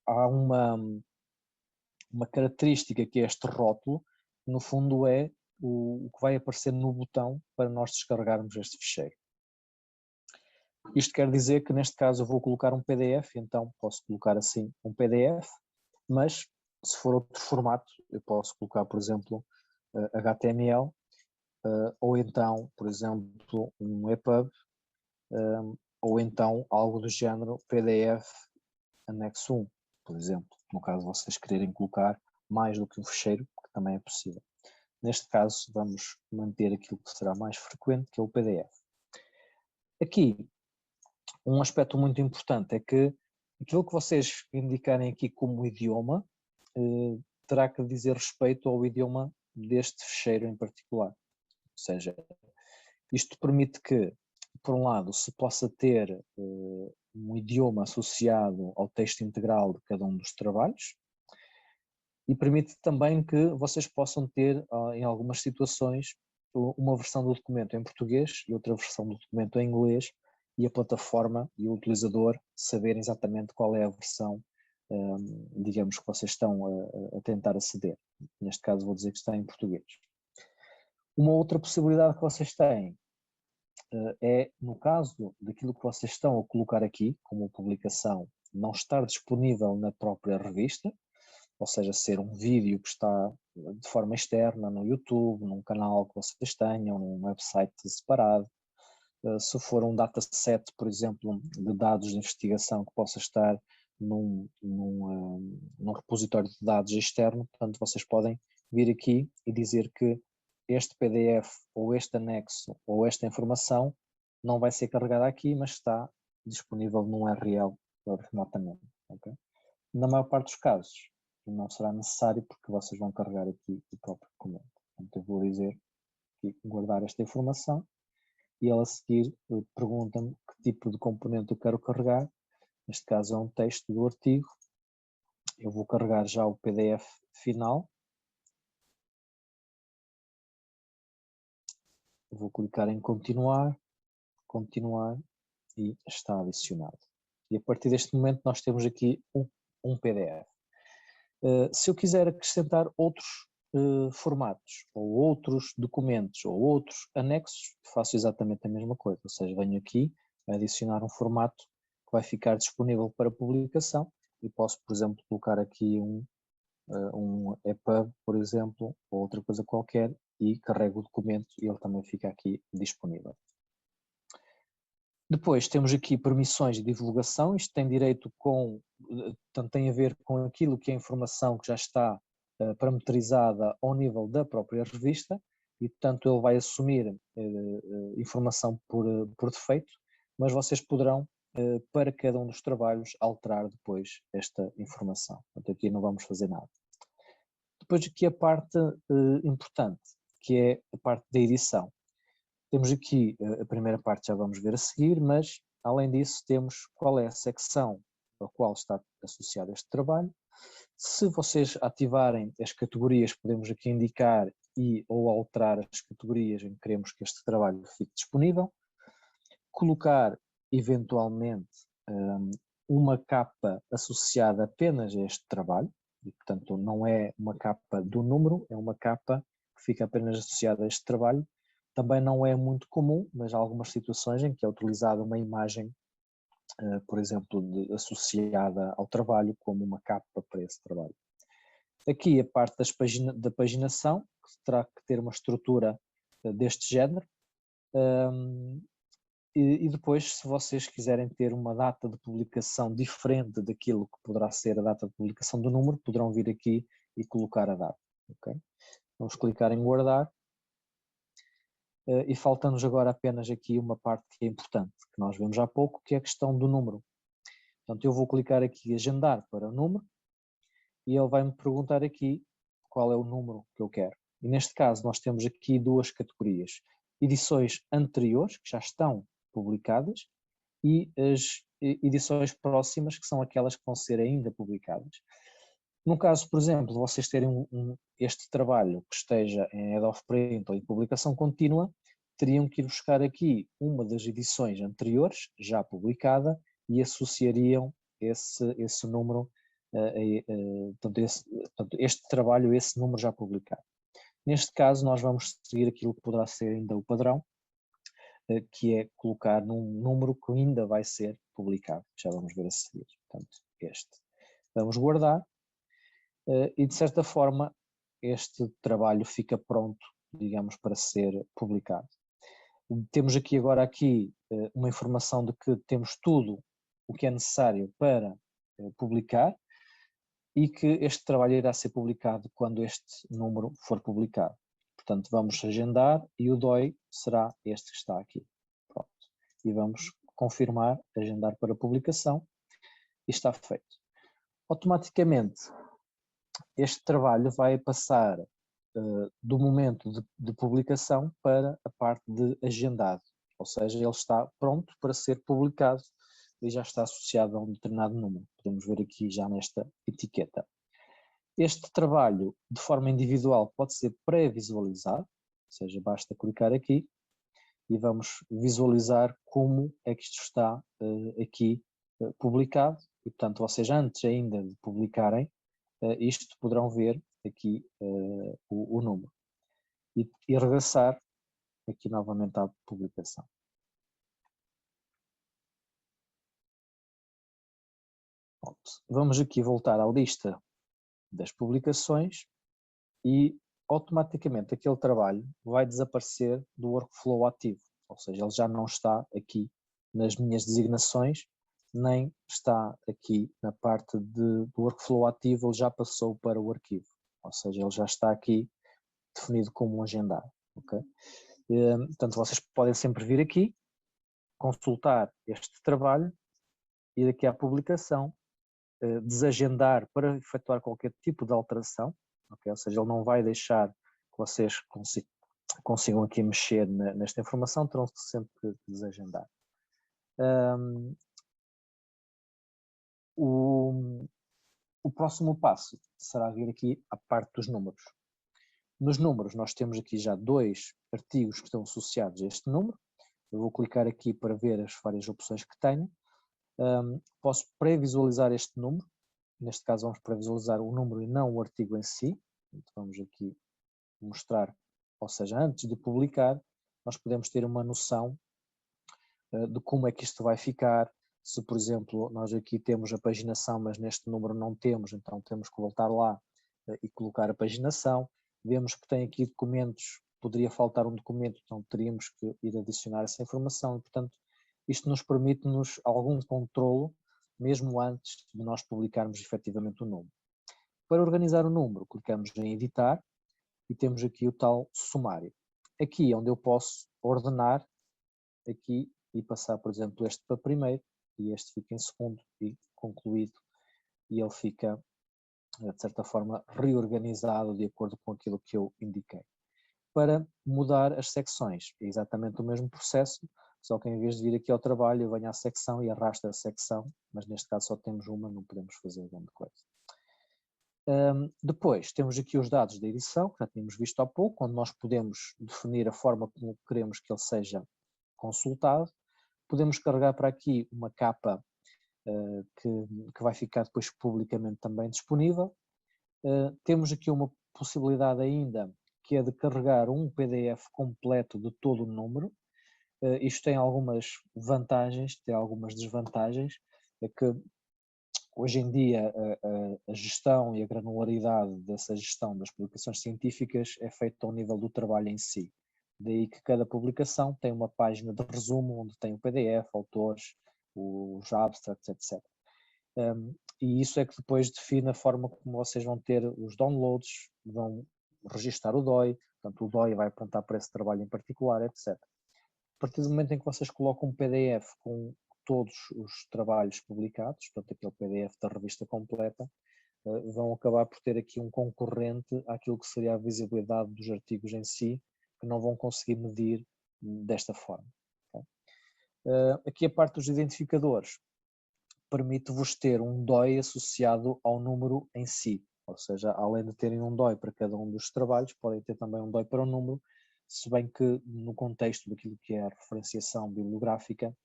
há uma característica que é este rótulo, que no fundo é o que vai aparecer no botão para nós descarregarmos este ficheiro. Isto quer dizer que neste caso eu vou colocar um PDF, então posso colocar assim um PDF, mas se for outro formato, eu posso colocar, por exemplo, HTML, ou então, por exemplo, um EPUB, ou então algo do género PDF anexo 1, por exemplo, no caso vocês quererem colocar mais do que um ficheiro, que também é possível. Neste caso, vamos manter aquilo que será mais frequente, que é o PDF. Aqui, um aspecto muito importante é que aquilo que vocês indicarem aqui como idioma terá que dizer respeito ao idioma deste ficheiro em particular. Ou seja, isto permite que, por um lado, se possa ter um idioma associado ao texto integral de cada um dos trabalhos, e permite também que vocês possam ter, em algumas situações, uma versão do documento em português e outra versão do documento em inglês, e a plataforma e o utilizador saberem exatamente qual é a versão, digamos, que vocês estão a tentar aceder. Neste caso vou dizer que está em português. Uma outra possibilidade que vocês têm é, no caso daquilo que vocês estão a colocar aqui, como publicação, não estar disponível na própria revista, ou seja, ser um vídeo que está de forma externa no YouTube, num canal que vocês tenham, num website separado. Se for um dataset, por exemplo, de dados de investigação que possa estar num repositório de dados externo, portanto, vocês podem vir aqui e dizer que este PDF ou este anexo ou esta informação não vai ser carregada aqui, mas está disponível num URL remotamente. Okay? Na maior parte dos casos, não será necessário porque vocês vão carregar aqui o próprio documento. Então eu vou dizer aqui, guardar esta informação, e ela a seguir pergunta-me que tipo de componente eu quero carregar. Neste caso é um texto do artigo. Eu vou carregar já o PDF final. Vou clicar em continuar, continuar, e está adicionado. E a partir deste momento nós temos aqui um PDF. Se eu quiser acrescentar outros formatos, ou outros documentos, ou outros anexos, faço exatamente a mesma coisa, ou seja, venho aqui adicionar um formato que vai ficar disponível para publicação e posso, por exemplo, colocar aqui um EPUB, por exemplo, ou outra coisa qualquer, e carrego o documento e ele também fica aqui disponível. Depois temos aqui permissões de divulgação, isto tem direito portanto, tem a ver com aquilo que é a informação que já está parametrizada ao nível da própria revista, e portanto ele vai assumir informação por defeito, mas vocês poderão, para cada um dos trabalhos, alterar depois esta informação. Portanto, aqui não vamos fazer nada. Depois aqui a parte importante, que é a parte da edição. Temos aqui a primeira parte, já vamos ver a seguir, mas além disso temos qual é a secção a qual está associado este trabalho. Se vocês ativarem as categorias, podemos aqui indicar ou alterar as categorias em que queremos que este trabalho fique disponível. Colocar eventualmente uma capa associada apenas a este trabalho, e portanto não é uma capa do número, é uma capa que fica apenas associada a este trabalho. Também não é muito comum, mas há algumas situações em que é utilizada uma imagem, por exemplo, associada ao trabalho como uma capa para esse trabalho. Aqui a parte da paginação, que terá que ter uma estrutura deste género. E depois, se vocês quiserem ter uma data de publicação diferente daquilo que poderá ser a data de publicação do número, poderão vir aqui e colocar a data. Okay? Vamos clicar em guardar. E falta-nos agora apenas aqui uma parte que é importante, que nós vimos há pouco, que é a questão do número. Portanto, eu vou clicar aqui agendar para o número e ele vai me perguntar aqui qual é o número que eu quero. E neste caso nós temos aqui duas categorias. Edições anteriores, que já estão publicadas, e as edições próximas, que são aquelas que vão ser ainda publicadas. No caso, por exemplo, de vocês terem este trabalho que esteja em head of print ou em publicação contínua, teriam que ir buscar aqui uma das edições anteriores, já publicada, e associariam esse número, portanto, este trabalho, esse número já publicado. Neste caso, nós vamos seguir aquilo que poderá ser ainda o padrão, que é colocar num número que ainda vai ser publicado. Já vamos ver a seguir. Portanto, este. Vamos guardar. E de certa forma este trabalho fica pronto, digamos, para ser publicado. Temos aqui agora uma informação de que temos tudo o que é necessário para publicar e que este trabalho irá ser publicado quando este número for publicado. Portanto, vamos agendar e o DOI será este que está aqui. Pronto. E vamos confirmar, agendar para publicação e está feito. Automaticamente, este trabalho vai passar do momento de publicação para a parte de agendado, ou seja, ele está pronto para ser publicado e já está associado a um determinado número. Podemos ver aqui já nesta etiqueta. Este trabalho de forma individual pode ser pré-visualizado, ou seja, basta clicar aqui e vamos visualizar como é que isto está aqui publicado e, portanto, vocês antes ainda de publicarem isto poderão ver aqui o número e regressar aqui novamente à publicação. Pronto. Vamos aqui voltar à lista das publicações e automaticamente aquele trabalho vai desaparecer do workflow ativo, ou seja, ele já não está aqui nas minhas designações, nem está aqui na parte do workflow ativo, ele já passou para o arquivo, ou seja, ele já está aqui definido como um agendado. Okay? Portanto, vocês podem sempre vir aqui, consultar este trabalho, ir aqui à publicação, desagendar para efetuar qualquer tipo de alteração, okay? Ou seja, ele não vai deixar que vocês consigam aqui mexer nesta informação, terão sempre que desagendar. O próximo passo será vir aqui à parte dos números. Nos números nós temos aqui já dois artigos que estão associados a este número. Eu vou clicar aqui para ver as várias opções que tenho. Posso pré-visualizar este número. Neste caso vamos pré-visualizar o número e não o artigo em si. Então, vamos aqui mostrar, ou seja, antes de publicar, nós podemos ter uma noção de como é que isto vai ficar. Se, por exemplo, nós aqui temos a paginação, mas neste número não temos, então temos que voltar lá e colocar a paginação. Vemos que tem aqui documentos, poderia faltar um documento, então teríamos que ir adicionar essa informação e, portanto, isto nos permite-nos algum controlo, mesmo antes de nós publicarmos efetivamente o número. Para organizar o número, clicamos em editar e temos aqui o tal sumário. Aqui é onde eu posso ordenar aqui e passar, por exemplo, este para primeiro e este fica em segundo e concluído e ele fica, de certa forma, reorganizado de acordo com aquilo que eu indiquei. Para mudar as secções, é exatamente o mesmo processo, só que em vez de vir aqui ao trabalho, eu venho à secção e arrasto a secção, mas neste caso só temos uma, não podemos fazer grande coisa. Depois temos aqui os dados da edição, que já tínhamos visto há pouco, onde nós podemos definir a forma como queremos que ele seja consultado. Podemos carregar para aqui uma capa que vai ficar depois publicamente também disponível. Temos aqui uma possibilidade ainda, que é de carregar um PDF completo de todo o número. Isto tem algumas vantagens, tem algumas desvantagens, é que Hoje em dia, a gestão e a granularidade dessa gestão das publicações científicas é feita ao nível do trabalho em si. Daí que cada publicação tem uma página de resumo, onde tem o PDF, autores, os abstracts, etc. E isso é que depois define a forma como vocês vão ter os downloads, vão registar o DOI, portanto o DOI vai apontar para esse trabalho em particular, etc. A partir do momento em que vocês colocam um PDF com todos os trabalhos publicados, portanto aquele PDF da revista completa, vão acabar por ter aqui um concorrente àquilo que seria a visibilidade dos artigos em si, que não vão conseguir medir desta forma. Aqui a parte dos identificadores permite-vos ter um DOI associado ao número em si, ou seja, além de terem um DOI para cada um dos trabalhos, podem ter também um DOI para o número, se bem que no contexto daquilo que é a referenciação bibliográfica,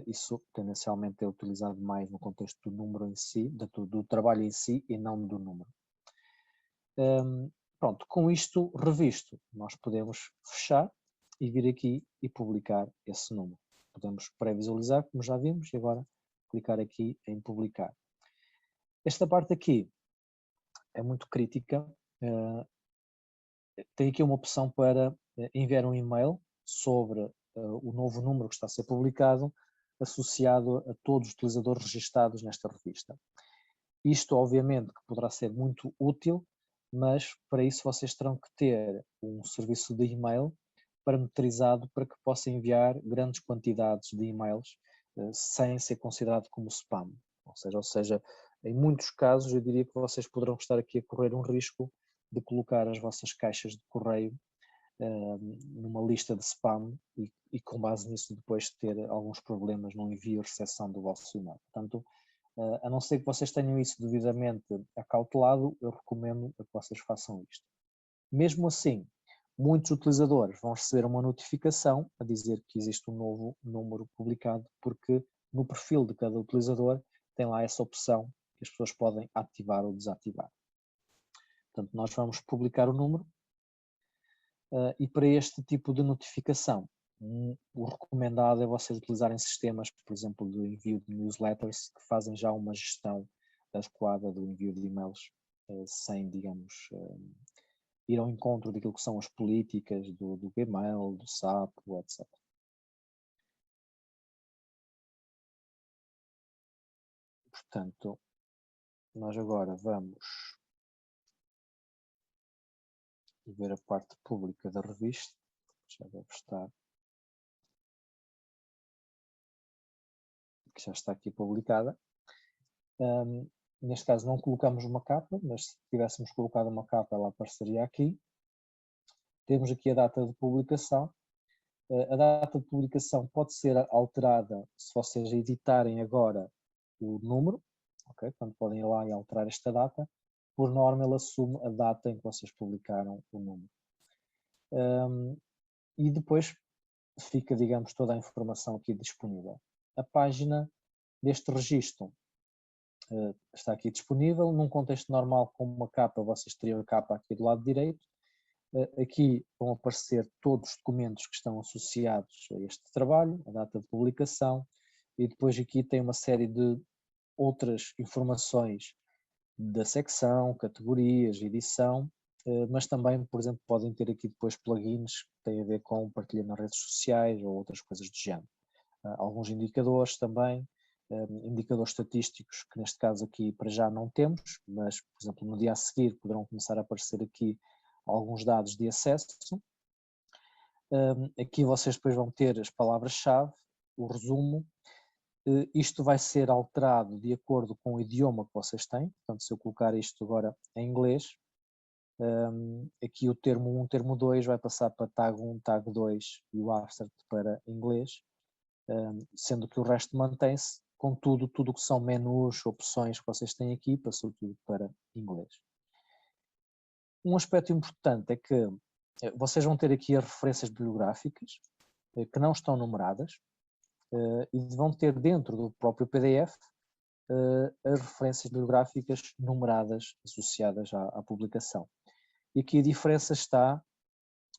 isso tendencialmente é utilizado mais no contexto do número em si, do trabalho em si e não do número. Pronto, com isto revisto, nós podemos fechar e vir aqui e publicar esse número. Podemos pré-visualizar, como já vimos, e agora clicar aqui em publicar. Esta parte aqui é muito crítica. Tem aqui uma opção para enviar um e-mail sobre o novo número que está a ser publicado, associado a todos os utilizadores registados nesta revista. Isto, obviamente, que poderá ser muito útil, mas para isso vocês terão que ter um serviço de e-mail parametrizado para que possa enviar grandes quantidades de e-mails sem ser considerado como spam. Ou seja, em muitos casos eu diria que vocês poderão estar aqui a correr um risco de colocar as vossas caixas de correio numa lista de spam e com base nisso depois ter alguns problemas no envio e recepção do vosso e-mail. Portanto, a não ser que vocês tenham isso devidamente acautelado, eu recomendo que vocês façam isto. Mesmo assim, muitos utilizadores vão receber uma notificação a dizer que existe um novo número publicado, porque no perfil de cada utilizador tem lá essa opção que as pessoas podem ativar ou desativar. Portanto, nós vamos publicar o número e para este tipo de notificação, o recomendado é vocês utilizarem sistemas, por exemplo, de envio de newsletters, que fazem já uma gestão adequada do envio de e-mails, sem, digamos, ir ao encontro daquilo que são as políticas do Gmail, do SAP, etc. Portanto, nós agora vamos ver a parte pública da revista, já deve estar, que já está aqui publicada. Neste caso não colocamos uma capa, mas se tivéssemos colocado uma capa ela apareceria aqui. Temos aqui a data de publicação. A data de publicação pode ser alterada se vocês editarem agora o número, ok? Portanto podem ir lá e alterar esta data. Por norma ele assume a data em que vocês publicaram o número. E depois fica, digamos, toda a informação aqui disponível. A página deste registro está aqui disponível. Num contexto normal, com uma capa, vocês teriam a capa aqui do lado direito. Aqui vão aparecer todos os documentos que estão associados a este trabalho, a data de publicação, e depois aqui tem uma série de outras informações da secção, categorias, edição, mas também, por exemplo, podem ter aqui depois plugins que têm a ver com partilha nas redes sociais ou outras coisas do género. Alguns indicadores também, indicadores estatísticos, que neste caso aqui para já não temos, mas, por exemplo, no dia a seguir poderão começar a aparecer aqui alguns dados de acesso. Aqui vocês depois vão ter as palavras-chave, o resumo. Isto vai ser alterado de acordo com o idioma que vocês têm. Portanto, se eu colocar isto agora em inglês, aqui o termo 1, termo 2 vai passar para tag 1, tag 2 e o abstract para inglês, sendo que o resto mantém-se, contudo, tudo o que são menus, opções que vocês têm aqui, passou tudo para inglês. Um aspecto importante é que vocês vão ter aqui as referências bibliográficas, que não estão numeradas, e vão ter dentro do próprio PDF as referências bibliográficas numeradas associadas à publicação. E aqui a diferença está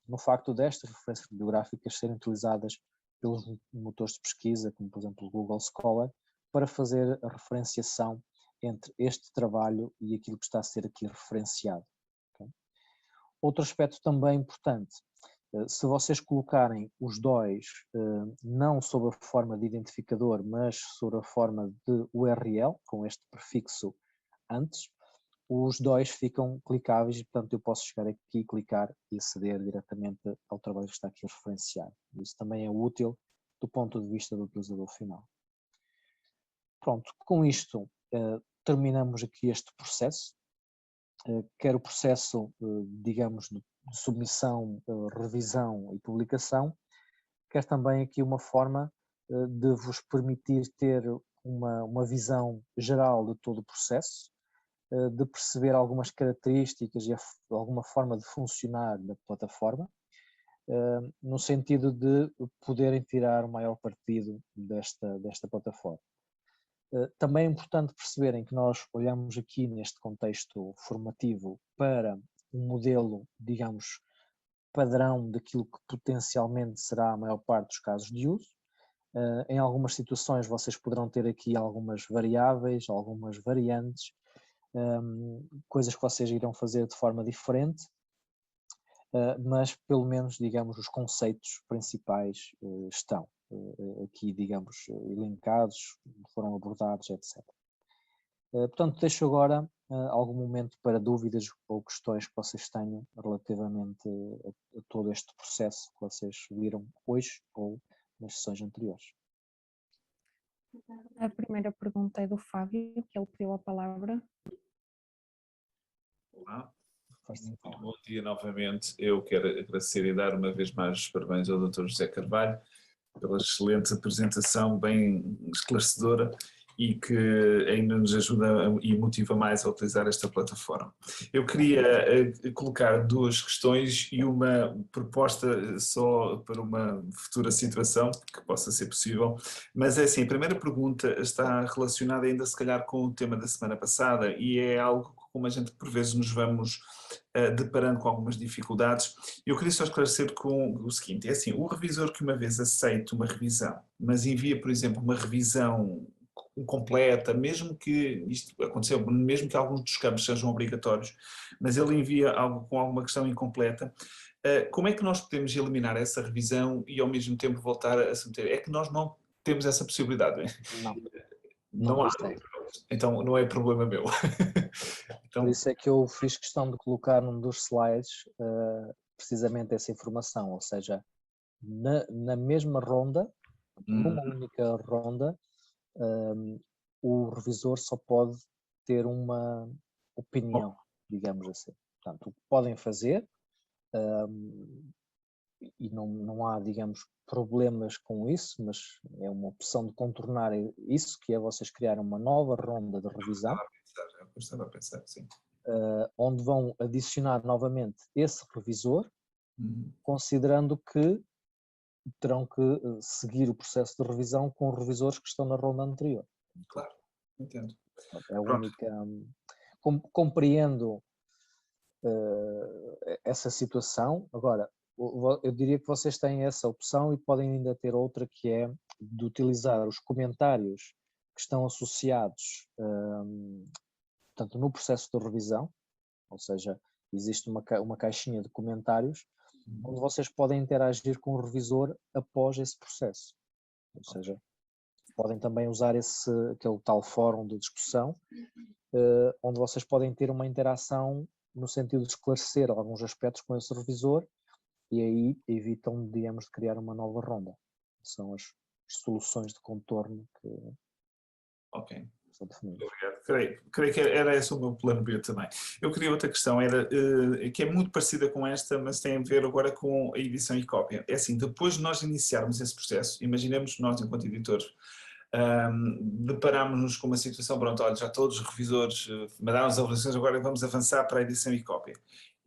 no facto destas referências bibliográficas serem utilizadas pelos motores de pesquisa, como por exemplo o Google Scholar, para fazer a referenciação entre este trabalho e aquilo que está a ser aqui referenciado. Okay? Outro aspecto também importante, se vocês colocarem os dois não sob a forma de identificador, mas sob a forma de URL, com este prefixo antes, os dois ficam clicáveis e, portanto, eu posso chegar aqui, clicar e aceder diretamente ao trabalho que está aqui referenciado. Isso também é útil do ponto de vista do utilizador final. Pronto, com isto terminamos aqui este processo, quer o processo, digamos, de submissão, revisão e publicação, quer também aqui uma forma de vos permitir ter uma visão geral de todo o processo, de perceber algumas características e alguma forma de funcionar da plataforma, no sentido de poderem tirar o maior partido desta plataforma. Também é importante perceberem que nós olhamos aqui neste contexto formativo para um modelo, digamos, padrão daquilo que potencialmente será a maior parte dos casos de uso. Em algumas situações vocês poderão ter aqui algumas variáveis, algumas variantes, coisas que vocês irão fazer de forma diferente, mas pelo menos, digamos, os conceitos principais estão aqui, digamos, elencados, foram abordados, etc. Portanto, deixo agora algum momento para dúvidas ou questões que vocês tenham relativamente a todo este processo que vocês viram hoje ou nas sessões anteriores. A primeira pergunta é do Fábio, que ele pediu a palavra. Olá, muito bom dia novamente. Eu quero agradecer e dar uma vez mais os parabéns ao Dr. José Carvalho pela excelente apresentação, bem esclarecedora e que ainda nos ajuda e motiva mais a utilizar esta plataforma. Eu queria colocar duas questões e uma proposta só para uma futura situação que possa ser possível, mas é assim, a primeira pergunta está relacionada ainda se calhar com o tema da semana passada e é algo que, como a gente por vezes nos vamos deparando com algumas dificuldades. Eu queria só esclarecer com o seguinte, é assim, o revisor que uma vez aceita uma revisão, mas envia, por exemplo, uma revisão incompleta, mesmo que isto aconteceu, mesmo que alguns dos campos sejam obrigatórios, mas ele envia algo com alguma questão incompleta, como é que nós podemos eliminar essa revisão e ao mesmo tempo voltar a submeter? É que nós não temos essa possibilidade. Não há. consegue. Então não é problema meu. Então, por isso é que eu fiz questão de colocar num dos slides precisamente essa informação, ou seja, na mesma ronda, numa única ronda, o revisor só pode ter uma opinião, digamos assim. Portanto, o que podem fazer, e não há, digamos, problemas com isso, mas é uma opção de contornar isso, que é vocês criarem uma nova ronda de revisão, estava a pensar, sim. Onde vão adicionar novamente esse revisor, considerando que terão que seguir o processo de revisão com os revisores que estão na ronda anterior. Claro, entendo. É a única... Compreendo essa situação. Agora, eu diria que vocês têm essa opção e podem ainda ter outra, que é de utilizar os comentários que estão associados, portanto, no processo de revisão, ou seja, existe uma caixinha de comentários onde vocês podem interagir com o revisor após esse processo. Ou seja, podem também usar aquele tal fórum de discussão, onde vocês podem ter uma interação no sentido de esclarecer alguns aspectos com esse revisor e aí evitam, digamos, de criar uma nova ronda. São as soluções de contorno que são definidas. Obrigado. Creio que era esse o meu plano B também. Eu queria outra questão, que é muito parecida com esta, mas tem a ver agora com a edição e cópia. É assim, depois de nós iniciarmos esse processo, imaginemos nós, enquanto editores, deparámos-nos com uma situação, pronto, olha, já todos os revisores mandaram as avaliações, agora vamos avançar para a edição e cópia.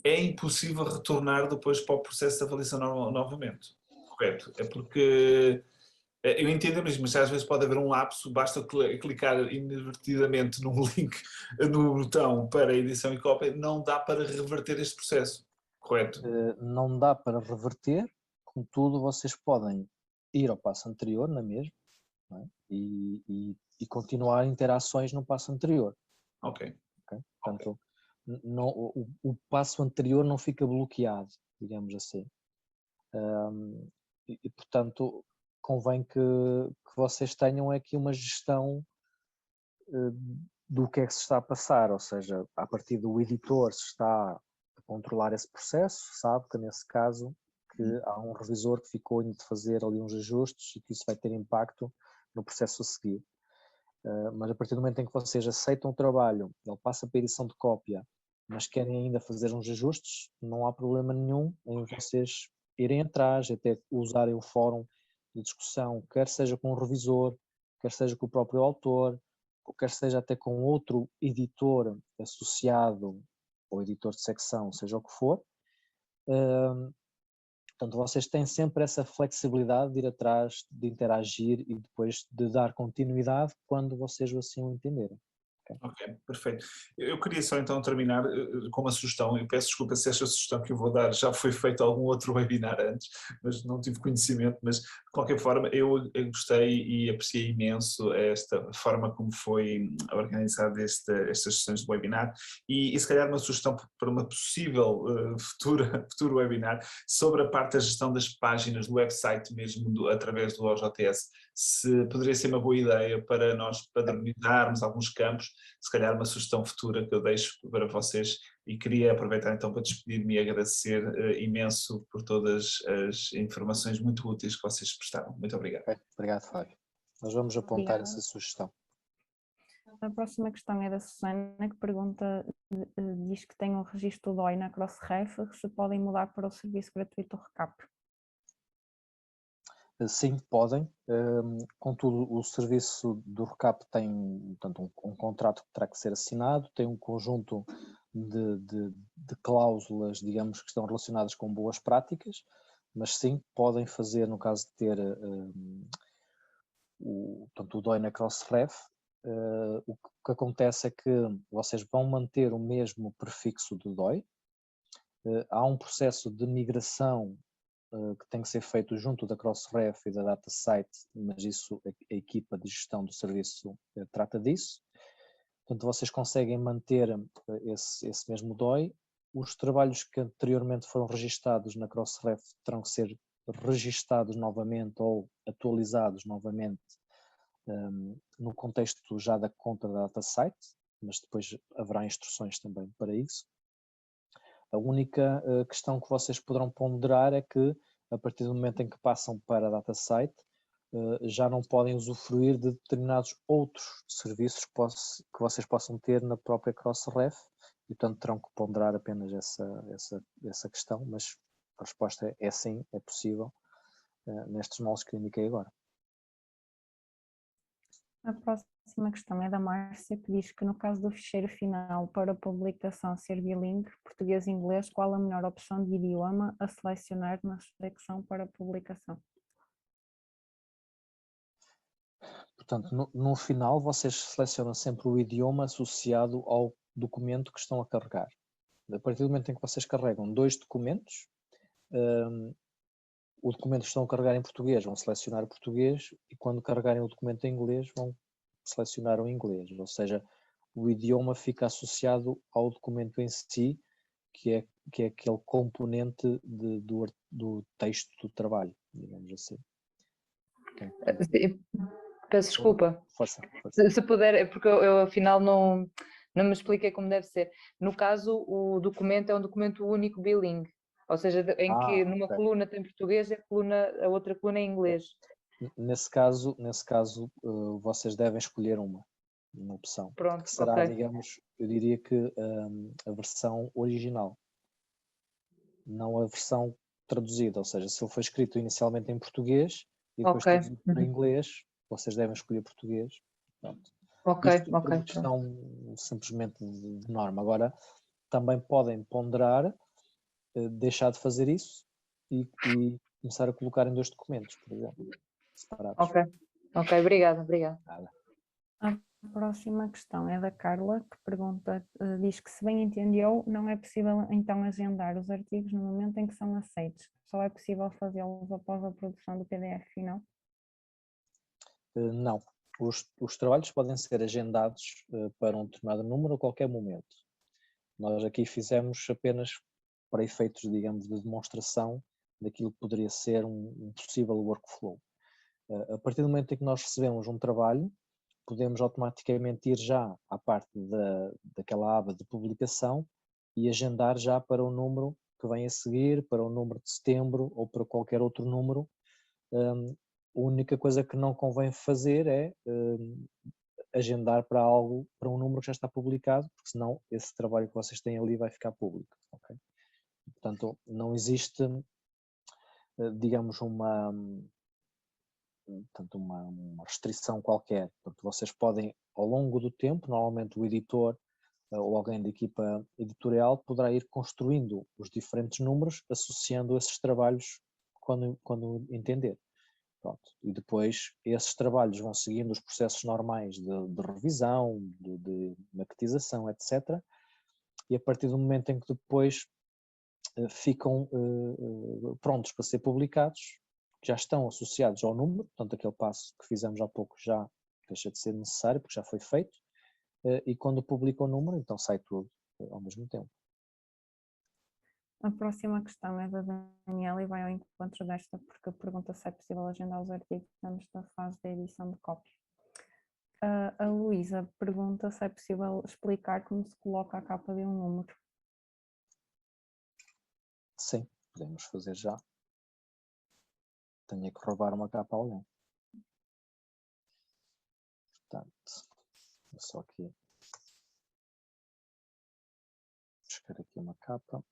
É impossível retornar depois para o processo de avaliação novamente, correto? É porque, eu entendo mesmo, mas às vezes pode haver um lapso, basta clicar inadvertidamente num link, no botão para edição e cópia, não dá para reverter este processo, correto? Não dá para reverter, contudo vocês podem ir ao passo anterior, na mesma, não é? E continuar interações no passo anterior. Ok. Okay? Portanto, não, o passo anterior não fica bloqueado, digamos assim. E, portanto, convém que vocês tenham aqui uma gestão do que é que se está a passar, ou seja, a partir do editor se está a controlar esse processo, sabe que nesse caso que há um revisor que ficou de fazer ali uns ajustes e que isso vai ter impacto no processo a seguir. Mas a partir do momento em que vocês aceitam o trabalho, ele passa para a edição de cópia, mas querem ainda fazer uns ajustes, não há problema nenhum em vocês irem atrás, até usarem o fórum de discussão, quer seja com o revisor, quer seja com o próprio autor, ou quer seja até com outro editor associado ou editor de secção, seja o que for. Portanto, vocês têm sempre essa flexibilidade de ir atrás, de interagir e depois de dar continuidade quando vocês assim o entenderem. Ok, perfeito. Eu queria só então terminar com uma sugestão. Eu peço desculpa se esta sugestão que eu vou dar já foi feita algum outro webinar antes, mas não tive conhecimento, mas de qualquer forma eu gostei e apreciei imenso esta forma como foi organizada estas sessões de webinar e se calhar uma sugestão para uma possível futuro webinar sobre a parte da gestão das páginas do website mesmo através do OJS. Se poderia ser uma boa ideia para nós padronizarmos alguns campos, se calhar uma sugestão futura que eu deixo para vocês e queria aproveitar então para despedir-me e agradecer imenso por todas as informações muito úteis que vocês prestaram. Muito obrigado. Obrigado, Fábio. Nós vamos apontar essa sugestão. A próxima questão é da Susana, que pergunta, diz que tem um registro DOI na Crossref, se podem mudar para o serviço gratuito RECAP. Sim, podem, contudo o serviço do RECAP tem portanto, um contrato que terá que ser assinado, tem um conjunto de cláusulas, digamos, que estão relacionadas com boas práticas, mas sim, podem fazer, no caso de ter portanto, o DOI na Crossref, o que acontece é que vocês vão manter o mesmo prefixo do DOI, há um processo de migração que tem que ser feito junto da Crossref e da DataSite, mas isso a equipa de gestão do serviço trata disso. Portanto, vocês conseguem manter esse mesmo DOI. Os trabalhos que anteriormente foram registados na Crossref terão que ser registados novamente ou atualizados novamente no contexto já da conta da DataSite, mas depois haverá instruções também para isso. A única questão que vocês poderão ponderar é que, a partir do momento em que passam para a DataSite, já não podem usufruir de determinados outros serviços que vocês possam ter na própria Crossref, e portanto terão que ponderar apenas essa questão, mas a resposta é sim, é possível, nestes moldes que eu indiquei agora. A próxima questão é da Márcia, que diz que no caso do ficheiro final para publicação ser bilingue, português e inglês, qual a melhor opção de idioma a selecionar na secção para publicação? Portanto, no final vocês selecionam sempre o idioma associado ao documento que estão a carregar. A partir do momento em que vocês carregam 2 documentos, o documento que estão a carregar em português vão selecionar o português e quando carregarem o documento em inglês vão selecionar o inglês, ou seja, o idioma fica associado ao documento em si, que é aquele componente do texto do trabalho, digamos assim. Okay. Peço desculpa. Força. Se puder, porque eu afinal não me expliquei como deve ser. No caso, o documento é um documento único bilingue, ou seja, em que numa coluna tem português e a outra coluna é inglês. Nesse caso, vocês devem escolher uma opção. Pronto, que será, digamos, eu diria que a versão original, não a versão traduzida, ou seja, se ele foi escrito inicialmente em português e depois traduzido para inglês, vocês devem escolher português. Pronto. Isto é uma questão simplesmente de norma. Agora, também podem ponderar, deixar de fazer isso e começar a colocar em 2 documentos, por exemplo, separados. Ok, obrigada. Nada. A próxima questão é da Carla, que pergunta, diz que se bem entendeu, não é possível então agendar os artigos no momento em que são aceitos, só é possível fazê-los após a produção do PDF final? Não, os trabalhos podem ser agendados para um determinado número a qualquer momento. Nós aqui fizemos apenas para efeitos, digamos, de demonstração daquilo que poderia ser um possível workflow. A partir do momento em que nós recebemos um trabalho, podemos automaticamente ir já à parte daquela aba de publicação e agendar já para o número que vem a seguir, para o número de setembro ou para qualquer outro número. A única coisa que não convém fazer é agendar para um número que já está publicado, porque senão esse trabalho que vocês têm ali vai ficar público. Okay? Portanto, não existe, digamos, uma restrição qualquer. Portanto, vocês podem, ao longo do tempo, normalmente o editor ou alguém da equipa editorial poderá ir construindo os diferentes números, associando esses trabalhos quando entender. Pronto. E depois esses trabalhos vão seguindo os processos normais de revisão, de maquetização, etc. E a partir do momento em que depois ficam prontos para ser publicados, já estão associados ao número, portanto aquele passo que fizemos há pouco já deixa de ser necessário, porque já foi feito, e quando publica o número, então sai tudo ao mesmo tempo. A próxima questão é da Daniela e vai ao encontro desta, porque pergunta se é possível agendar os artigos nesta fase da edição de cópia. A Luísa pergunta se é possível explicar como se coloca a capa de um número. Sim, podemos fazer já. Tenho que roubar uma capa a alguém. Portanto, vou só aqui buscar aqui uma capa.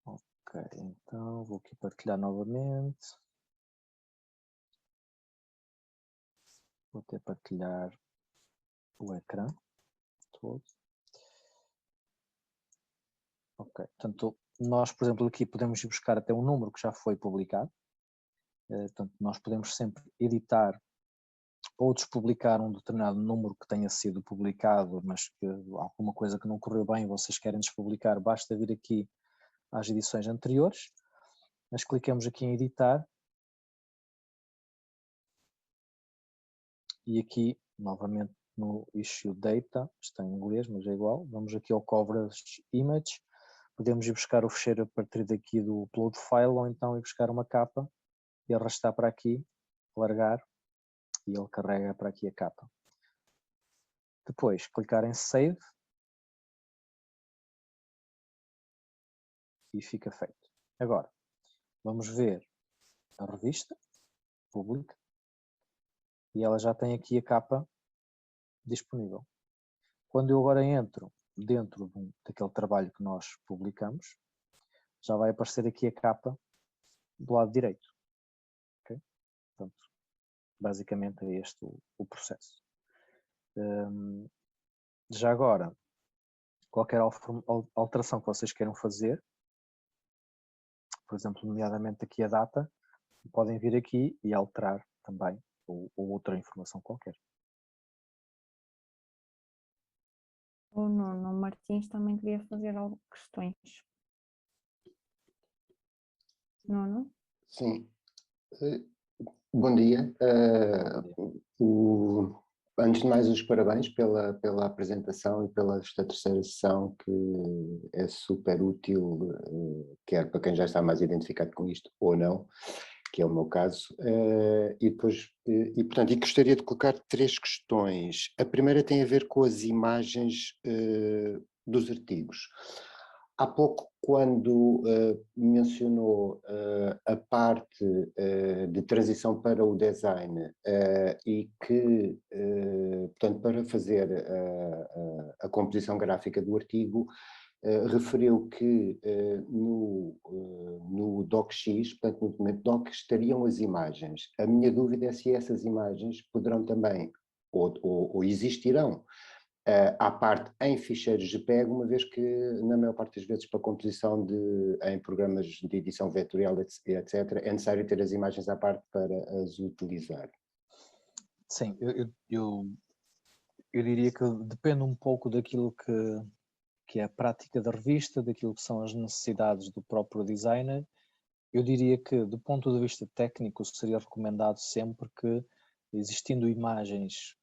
Ok, então vou aqui partilhar novamente. Vou até partilhar o ecrã todo. Ok, portanto, nós, por exemplo, aqui podemos ir buscar até um número que já foi publicado. Portanto, nós podemos sempre editar ou despublicar um determinado número que tenha sido publicado, mas que alguma coisa que não correu bem, vocês querem despublicar, basta vir aqui às edições anteriores. Mas clicamos aqui em editar. E aqui, novamente, no issue data, está em inglês, mas é igual. Vamos aqui ao coverage image. Podemos ir buscar o fecheiro a partir daqui do upload file, ou então ir buscar uma capa e arrastar para aqui, largar, e ele carrega para aqui a capa. Depois, clicar em save e fica feito. Agora, vamos ver a revista pública e ela já tem aqui a capa disponível. Quando eu agora entro dentro daquele trabalho que nós publicamos, já vai aparecer aqui a capa do lado direito. Okay? Portanto, basicamente é este o processo. Já agora, qualquer alteração que vocês queiram fazer, por exemplo, nomeadamente aqui a data, podem vir aqui e alterar também, ou outra informação qualquer. O Nuno Martins também queria fazer questões. Nuno? Sim. Bom dia. Antes de mais, os parabéns pela apresentação e pela esta terceira sessão, que é super útil, quer para quem já está mais identificado com isto ou não, que é o meu caso. Portanto, gostaria de colocar 3 questões. A primeira tem a ver com as imagens dos artigos. Há pouco, quando mencionou a parte de transição para o design e que, portanto, para fazer a composição gráfica do artigo, referiu que no DocX, portanto, no documento doc, estariam as imagens. A minha dúvida é se essas imagens poderão também, ou existirão, à parte em ficheiros JPEG, uma vez que na maior parte das vezes para composição em programas de edição vetorial, etc., é necessário ter as imagens à parte para as utilizar. Sim, eu diria que depende um pouco daquilo que é a prática da revista, daquilo que são as necessidades do próprio designer. Eu diria que, do ponto de vista técnico, seria recomendado sempre que, existindo imagens,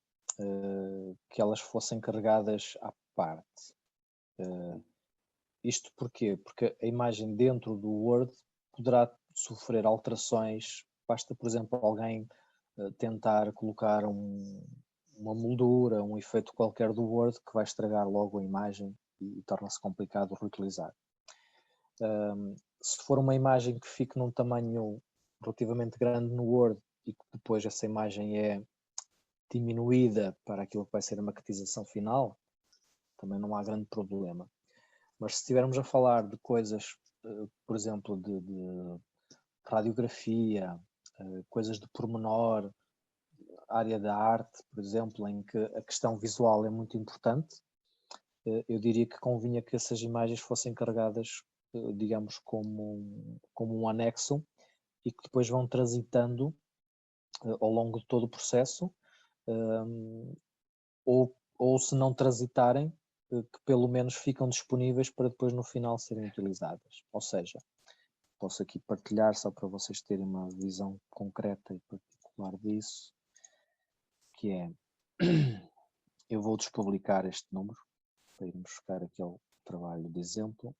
que elas fossem carregadas à parte. Isto porquê? Porque a imagem dentro do Word poderá sofrer alterações. Basta, por exemplo, alguém tentar colocar uma moldura, um efeito qualquer do Word que vai estragar logo a imagem e torna-se complicado reutilizar. Se for uma imagem que fique num tamanho relativamente grande no Word e que depois essa imagem é diminuída para aquilo que vai ser a maquetização final, também não há grande problema. Mas se estivermos a falar de coisas, por exemplo, de radiografia, coisas de pormenor, área da arte, por exemplo, em que a questão visual é muito importante, eu diria que convinha que essas imagens fossem carregadas, digamos, como um anexo e que depois vão transitando ao longo de todo o processo, ou se não transitarem, que pelo menos ficam disponíveis para depois no final serem utilizadas. Ou seja, posso aqui partilhar só para vocês terem uma visão concreta e particular disso, que é, eu vou despublicar este número para irmos buscar aqui ao trabalho de exemplo.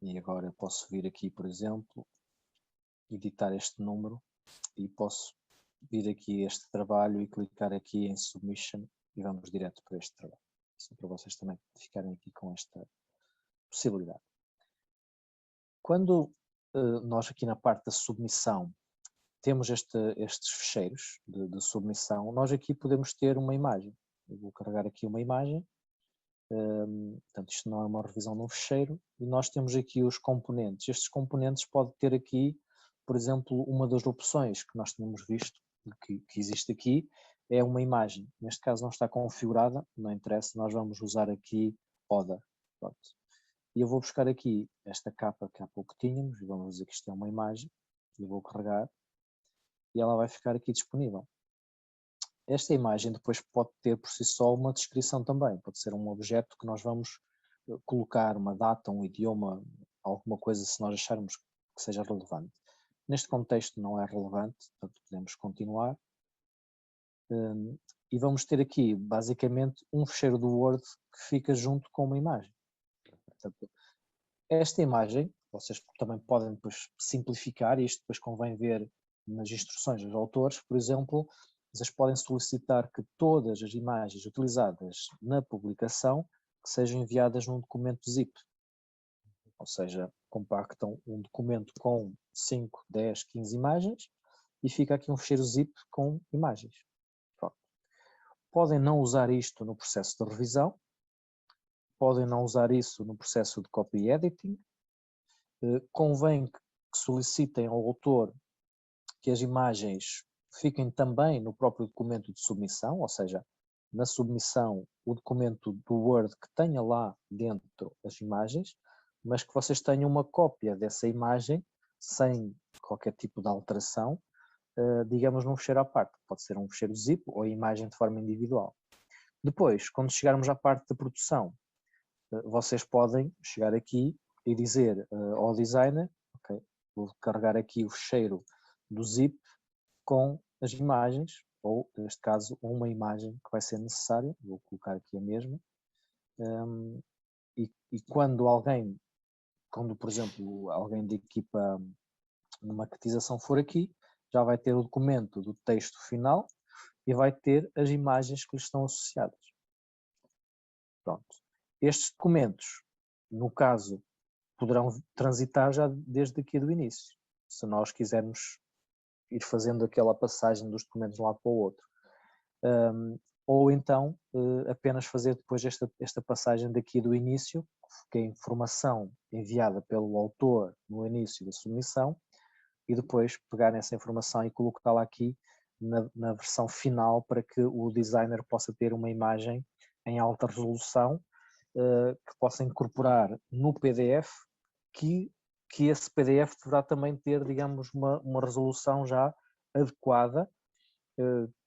E agora eu posso vir aqui, por exemplo, editar este número e posso vir aqui a este trabalho e clicar aqui em Submission e vamos direto para este trabalho. Só para vocês também ficarem aqui com esta possibilidade. Quando nós aqui na parte da submissão temos estes ficheiros de submissão, nós aqui podemos ter uma imagem. Eu vou carregar aqui uma imagem. Portanto, isto não é uma revisão de um ficheiro e nós temos aqui os componentes. Estes componentes podem ter aqui, por exemplo, uma das opções que nós tínhamos visto que existe aqui é uma imagem. Neste caso não está configurada, não interessa, nós vamos usar aqui Other. Pronto. E eu vou buscar aqui esta capa que há pouco tínhamos e vamos dizer que isto é uma imagem. Eu vou carregar e ela vai ficar aqui disponível. Esta imagem depois pode ter por si só uma descrição também, pode ser um objeto que nós vamos colocar uma data, um idioma, alguma coisa se nós acharmos que seja relevante. Neste contexto não é relevante, portanto podemos continuar. E vamos ter aqui basicamente um ficheiro do Word que fica junto com uma imagem. Portanto, esta imagem, vocês também podem depois simplificar, e isto depois convém ver nas instruções dos autores, por exemplo, vocês podem solicitar que todas as imagens utilizadas na publicação que sejam enviadas num documento zip. Ou seja, compactam um documento com 5, 10, 15 imagens e fica aqui um ficheiro zip com imagens. Pronto. Podem não usar isto no processo de revisão, podem não usar isso no processo de copy editing. Convém que solicitem ao autor que as imagens fiquem também no próprio documento de submissão, ou seja, na submissão o documento do Word que tenha lá dentro as imagens, mas que vocês tenham uma cópia dessa imagem sem qualquer tipo de alteração, digamos num ficheiro à parte. Pode ser um ficheiro zip ou a imagem de forma individual. Depois, quando chegarmos à parte da produção, vocês podem chegar aqui e dizer ao designer, ok, vou carregar aqui o ficheiro do zip com as imagens, ou neste caso uma imagem que vai ser necessária, vou colocar aqui a mesma, e quando por exemplo alguém da equipa de maquetização for aqui, já vai ter o documento do texto final e vai ter as imagens que lhe estão associadas. Pronto. Estes documentos, no caso, poderão transitar já desde aqui do início, se nós quisermos ir fazendo aquela passagem dos documentos de um lado para o outro. Ou então apenas fazer depois esta passagem daqui do início, que é a informação enviada pelo autor no início da submissão, e depois pegar essa informação e colocá-la aqui na versão final para que o designer possa ter uma imagem em alta resolução que possa incorporar no PDF, que esse PDF deverá também ter, digamos, uma resolução já adequada,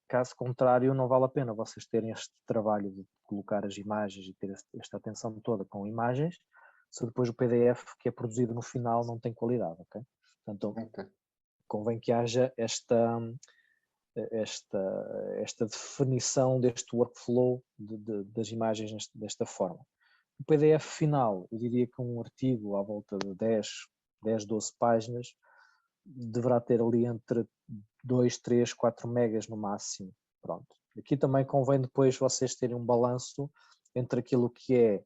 Caso contrário, não vale a pena vocês terem este trabalho de colocar as imagens e ter esta atenção toda com imagens, se depois o PDF que é produzido no final não tem qualidade, ok? Portanto, convém que haja esta definição deste workflow das imagens desta forma. O PDF final, eu diria que um artigo à volta de 10, 12 páginas, deverá ter ali entre 2, 3, 4 megas no máximo. Pronto. Aqui também convém depois vocês terem um balanço entre aquilo que é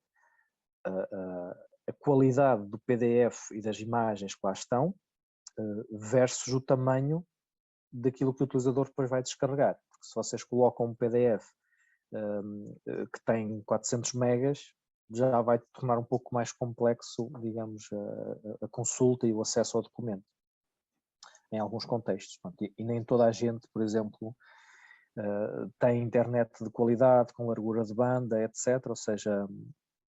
a qualidade do PDF e das imagens que lá estão versus o tamanho daquilo que o utilizador depois vai descarregar. Porque se vocês colocam um PDF que tem 400 megas, já vai tornar um pouco mais complexo, digamos, a consulta e o acesso ao documento, em alguns contextos. E nem toda a gente, por exemplo, tem internet de qualidade, com largura de banda, etc. Ou seja,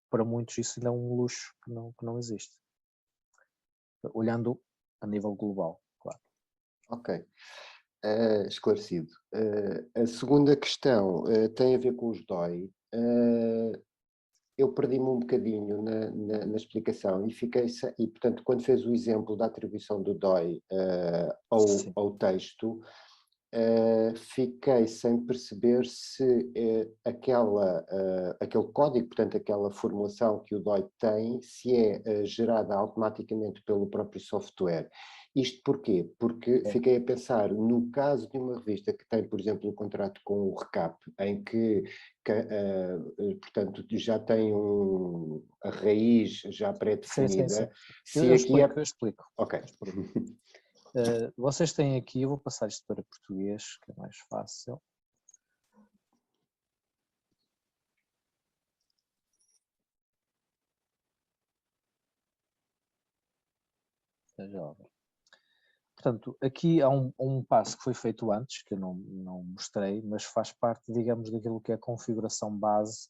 para muitos isso ainda é um luxo que não existe. Olhando a nível global, claro. Ok. Esclarecido. A segunda questão tem a ver com os DOI. Eu perdi-me um bocadinho na explicação e, portanto, quando fez o exemplo da atribuição do DOI ao texto, fiquei sem perceber se aquele código, portanto, aquela formulação que o DOI tem, se é gerada automaticamente pelo próprio software. Isto porquê? Porque fiquei a pensar, no caso de uma revista que tem, por exemplo, um contrato com o RECAP, em que portanto, já tem a raiz já pré-definida. Sim. Eu explico. Ok. Vocês têm aqui, eu vou passar isto para português, que é mais fácil. Portanto, aqui há um passo que foi feito antes, que eu não mostrei, mas faz parte, digamos, daquilo que é a configuração base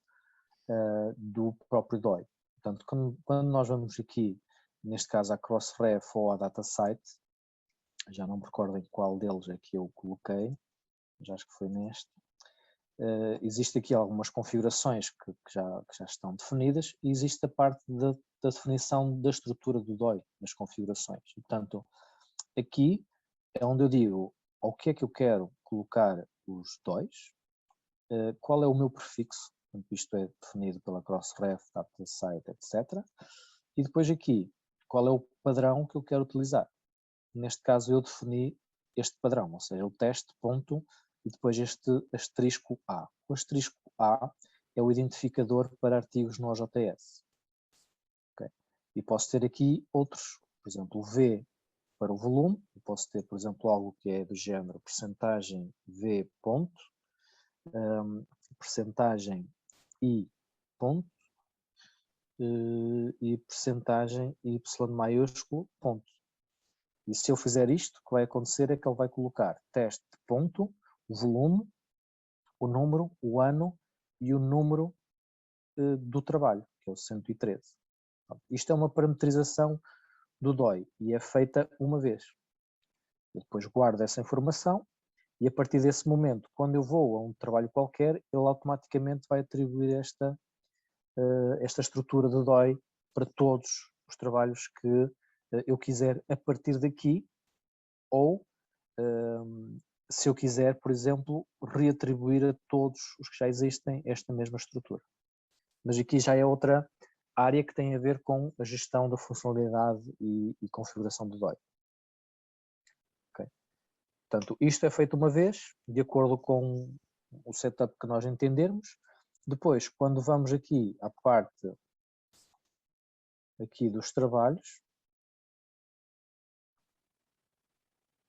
do próprio DOI. Portanto, quando nós vamos aqui, neste caso, à Crossref ou à DataSite, já não me recordo em qual deles é que eu coloquei, já acho que foi neste. Existe aqui algumas configurações que já estão definidas e existe a parte da definição da estrutura do DOI, nas configurações. Portanto, aqui é onde eu digo ao que é que eu quero colocar os DOIs, qual é o meu prefixo, isto é definido pela Crossref, DataSite, etc. E depois aqui, qual é o padrão que eu quero utilizar. Neste caso eu defini este padrão, ou seja, o teste, ponto, e depois este asterisco A. O asterisco A é o identificador para artigos no OJS. Okay? E posso ter aqui outros, por exemplo, o V para o volume, eu posso ter, por exemplo, algo que é do género percentagem V ponto, percentagem I ponto, e percentagem Y maiúsculo ponto. E se eu fizer isto, o que vai acontecer é que ele vai colocar teste ponto, o volume, o número, o ano e o número do trabalho, que é o 113. Isto é uma parametrização do DOI e é feita uma vez. Eu depois guardo essa informação e a partir desse momento, quando eu vou a um trabalho qualquer, ele automaticamente vai atribuir esta estrutura do DOI para todos os trabalhos que eu quiser a partir daqui, ou se eu quiser, por exemplo, reatribuir a todos os que já existem esta mesma estrutura. Mas aqui já é outra área que tem a ver com a gestão da funcionalidade e configuração do DOI. Okay. Portanto, isto é feito uma vez, de acordo com o setup que nós entendermos. Depois, quando vamos aqui à parte aqui dos trabalhos,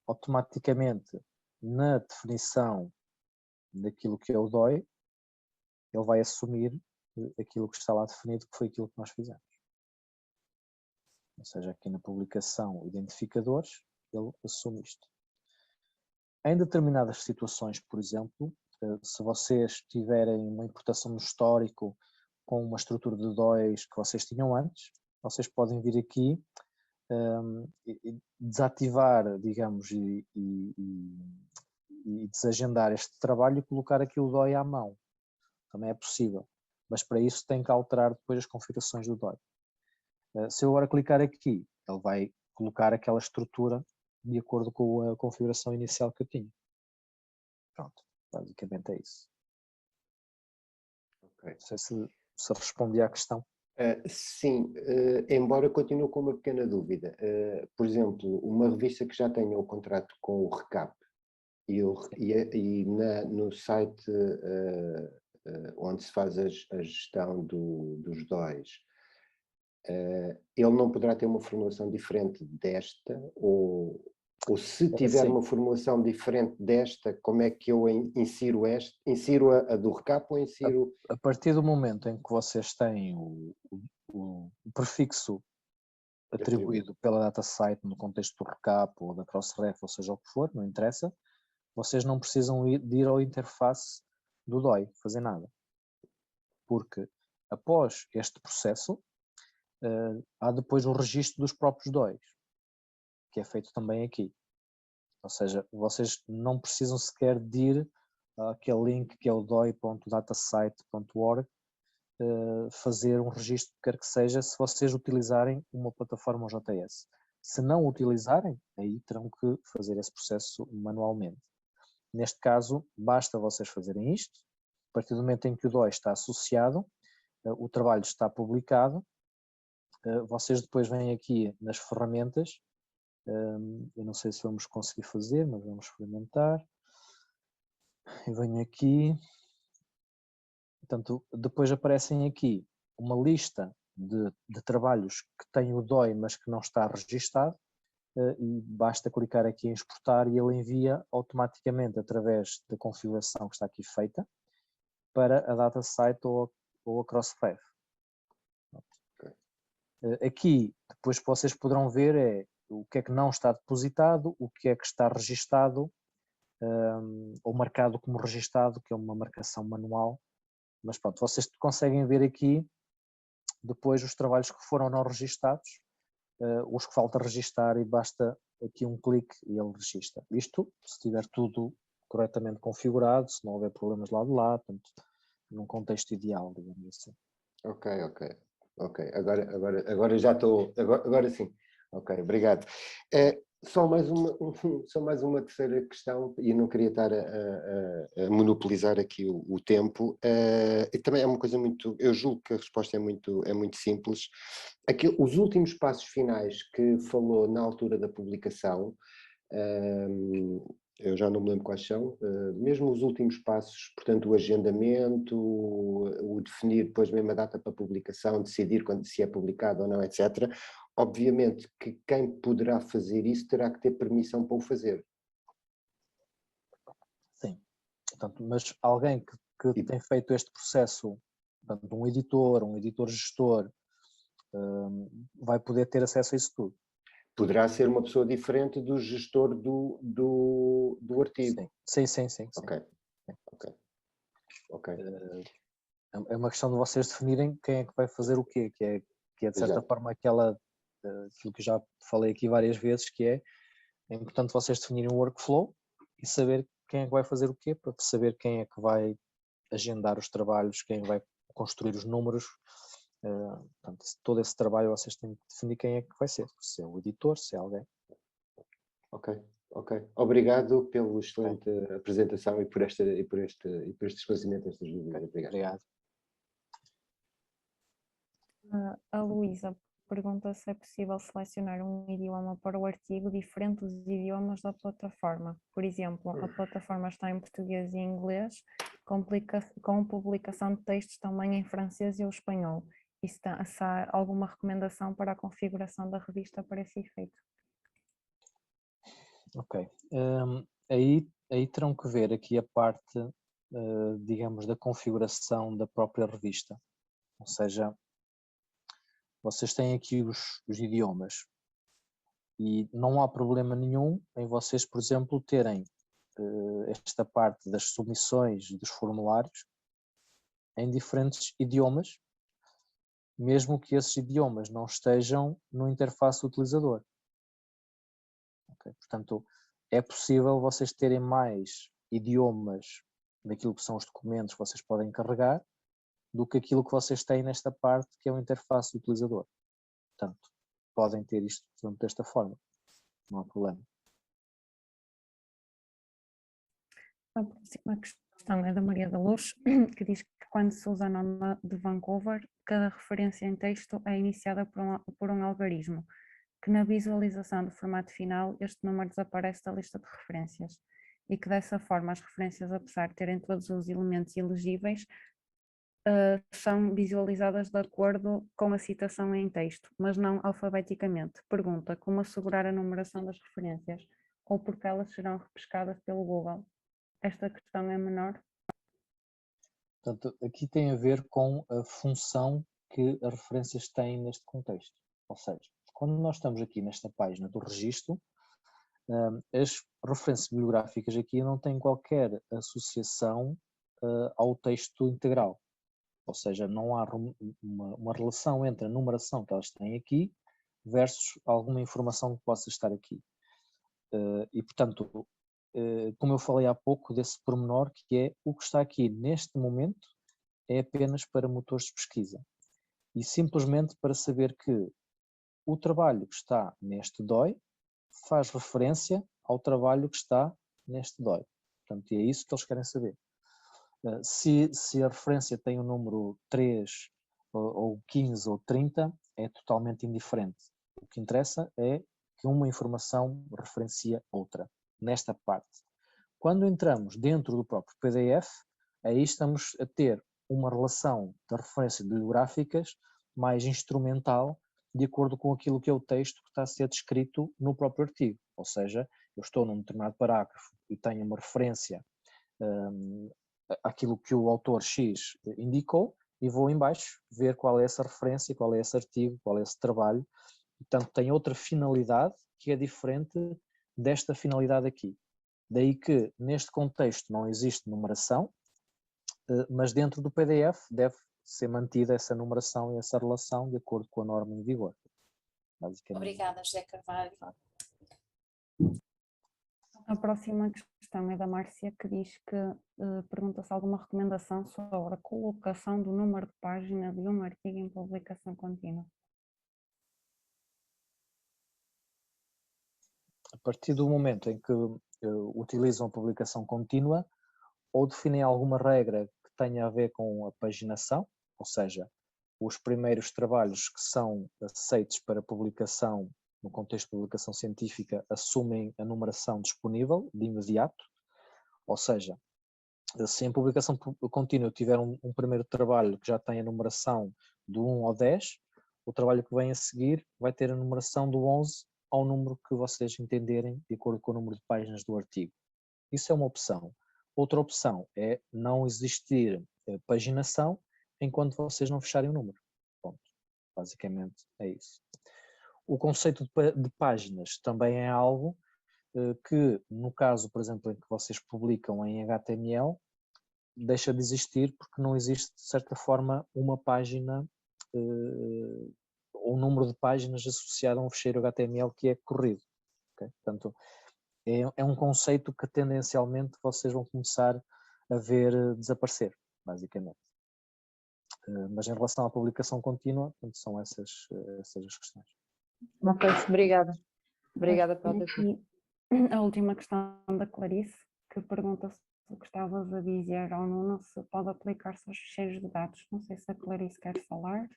automaticamente na definição daquilo que é o DOI, ele vai assumir aquilo que está lá definido, que foi aquilo que nós fizemos. Ou seja, aqui na publicação identificadores, ele assume isto. Em determinadas situações, por exemplo, se vocês tiverem uma importação no histórico com uma estrutura de DOIs que vocês tinham antes, vocês podem vir aqui desativar, digamos, e e desagendar este trabalho e colocar aqui o DOI à mão. Também é possível, mas para isso tem que alterar depois as configurações do DOI. Se eu agora clicar aqui, ele vai colocar aquela estrutura de acordo com a configuração inicial que eu tinha. Pronto, basicamente é isso. Okay. Não sei se respondi à questão. Sim, embora continue com uma pequena dúvida. Por exemplo, uma revista que já tenha o contrato com o RECAP no site onde se faz a gestão dos DOIs, ele não poderá ter uma formulação diferente desta? Ou se tiver uma formulação diferente desta, como é que eu insiro esta? Insiro a do RECAP ou insiro... A partir do momento em que vocês têm o prefixo atribuído pela DataSite no contexto do RECAP ou da Crossref, ou seja o que for, não interessa, vocês não precisam de ir ao interface do DOI, fazer nada. Porque após este processo, há depois o registro dos próprios DOIs, que é feito também aqui. Ou seja, vocês não precisam sequer de ir àquele link que é o doi.datasite.org fazer um registro, quer que seja, se vocês utilizarem uma plataforma JS. Se não utilizarem, aí terão que fazer esse processo manualmente. Neste caso, basta vocês fazerem isto. A partir do momento em que o DOI está associado, o trabalho está publicado, vocês depois vêm aqui nas ferramentas. Eu não sei se vamos conseguir fazer, mas vamos experimentar. Eu venho aqui. Portanto, depois aparecem aqui uma lista de trabalhos que têm o DOI, mas que não está registado, e basta clicar aqui em exportar e ele envia automaticamente através da configuração que está aqui feita para a DataSite ou a Crossref. Aqui, depois que vocês poderão ver é o que é que não está depositado, o que é que está registado ou marcado como registado, que é uma marcação manual. Mas pronto, vocês conseguem ver aqui depois os trabalhos que foram não registados, os que falta registar, e basta aqui um clique e ele registra. Isto se estiver tudo corretamente configurado, se não houver problemas lá de lá, portanto, num contexto ideal, digamos assim. Ok. Agora já estou, agora sim. Ok, obrigado. Só mais uma terceira questão, e não queria estar a monopolizar aqui o tempo. E também é uma coisa muito, eu julgo que a resposta é muito simples. Os últimos passos finais que falou na altura da publicação, eu já não me lembro quais são, mesmo os últimos passos, portanto o agendamento, o definir depois mesmo a data para publicação, decidir se é publicado ou não, etc. Obviamente que quem poderá fazer isso terá que ter permissão para o fazer. Sim, portanto, mas alguém que tem feito este processo, portanto, um editor gestor, vai poder ter acesso a isso tudo. Poderá ser uma pessoa diferente do gestor do artigo. Sim. Ok. É uma questão de vocês definirem quem é que vai fazer o quê, que é de certa forma aquilo que já falei aqui várias vezes, que é importante vocês definirem o workflow e saber quem é que vai fazer o quê, para saber quem é que vai agendar os trabalhos, quem vai construir os números. Portanto, todo esse trabalho vocês têm que definir quem é que vai ser, se é o editor, se é alguém. Ok. Obrigado pela excelente apresentação e por este esclarecimento destas dúvidas. Obrigado. A Luísa pergunta se é possível selecionar um idioma para o artigo diferente dos idiomas da plataforma. Por exemplo, a plataforma está em português e inglês, com publicação de textos também em francês e ou espanhol. E se há alguma recomendação para a configuração da revista para esse efeito? Ok. Aí terão que ver aqui a parte, digamos, da configuração da própria revista. Ou seja, vocês têm aqui os idiomas e não há problema nenhum em vocês, por exemplo, terem esta parte das submissões dos formulários em diferentes idiomas, mesmo que esses idiomas não estejam no interface do utilizador. Okay? Portanto, é possível vocês terem mais idiomas daquilo que são os documentos que vocês podem carregar do que aquilo que vocês têm nesta parte que é a interface do utilizador. Portanto, podem ter isto desta forma, não há problema. A próxima questão é da Maria da Luz, que diz que quando se usa a norma de Vancouver, cada referência em texto é iniciada por um algarismo, que na visualização do formato final este número desaparece da lista de referências e que dessa forma as referências, apesar de terem todos os elementos elegíveis, são visualizadas de acordo com a citação em texto, mas não alfabeticamente. Pergunta: como assegurar a numeração das referências ou porque elas serão repescadas pelo Google? Esta questão é menor. Portanto, aqui tem a ver com a função que as referências têm neste contexto. Ou seja, quando nós estamos aqui nesta página do registro, as referências bibliográficas aqui não têm qualquer associação ao texto integral. Ou seja, não há uma relação entre a numeração que elas têm aqui versus alguma informação que possa estar aqui. E, portanto, como eu falei há pouco desse pormenor, que é o que está aqui neste momento é apenas para motores de pesquisa. E simplesmente para saber que o trabalho que está neste DOI faz referência ao trabalho que está neste DOI. Portanto, é isso que eles querem saber. Se a referência tem o número 3 ou 15 ou 30, é totalmente indiferente. O que interessa é que uma informação referencia outra, nesta parte. Quando entramos dentro do próprio PDF, aí estamos a ter uma relação de referências bibliográficas mais instrumental, de acordo com aquilo que é o texto que está a ser descrito no próprio artigo. Ou seja, eu estou num determinado parágrafo e tenho uma referência àquilo que o autor X indicou e vou em baixo ver qual é essa referência, qual é esse artigo, qual é esse trabalho. Portanto, tem outra finalidade que é diferente desta finalidade aqui. Daí que neste contexto não existe numeração, mas dentro do PDF deve ser mantida essa numeração e essa relação de acordo com a norma em vigor. Obrigada, José Carvalho. A próxima questão é da Márcia, que diz que pergunta se há alguma recomendação sobre a colocação do número de página de um artigo em publicação contínua. A partir do momento em que utilizam a publicação contínua, ou definem alguma regra que tenha a ver com a paginação, ou seja, os primeiros trabalhos que são aceitos para publicação no contexto de publicação científica assumem a numeração disponível de imediato, ou seja, se em publicação contínua tiver um primeiro trabalho que já tem a numeração do 1 ao 10, o trabalho que vem a seguir vai ter a numeração do 11 ao número que vocês entenderem, de acordo com o número de páginas do artigo. Isso é uma opção. Outra opção é não existir paginação enquanto vocês não fecharem o número. Pronto. Basicamente é isso. O conceito de páginas também é algo que, no caso, por exemplo, em que vocês publicam em HTML, deixa de existir porque não existe, de certa forma, uma página ou um número de páginas associado a um ficheiro HTML que é corrido. Okay? Portanto, é um conceito que tendencialmente vocês vão começar a ver desaparecer, basicamente. Mas em relação à publicação contínua, portanto, são essas as questões. Ok, obrigada. Obrigada pela atenção. A última questão da Clarice, que pergunta se gostavas a dizer ao Nuno se pode aplicar-se aos ficheiros de dados. Não sei se a Clarice quer falar.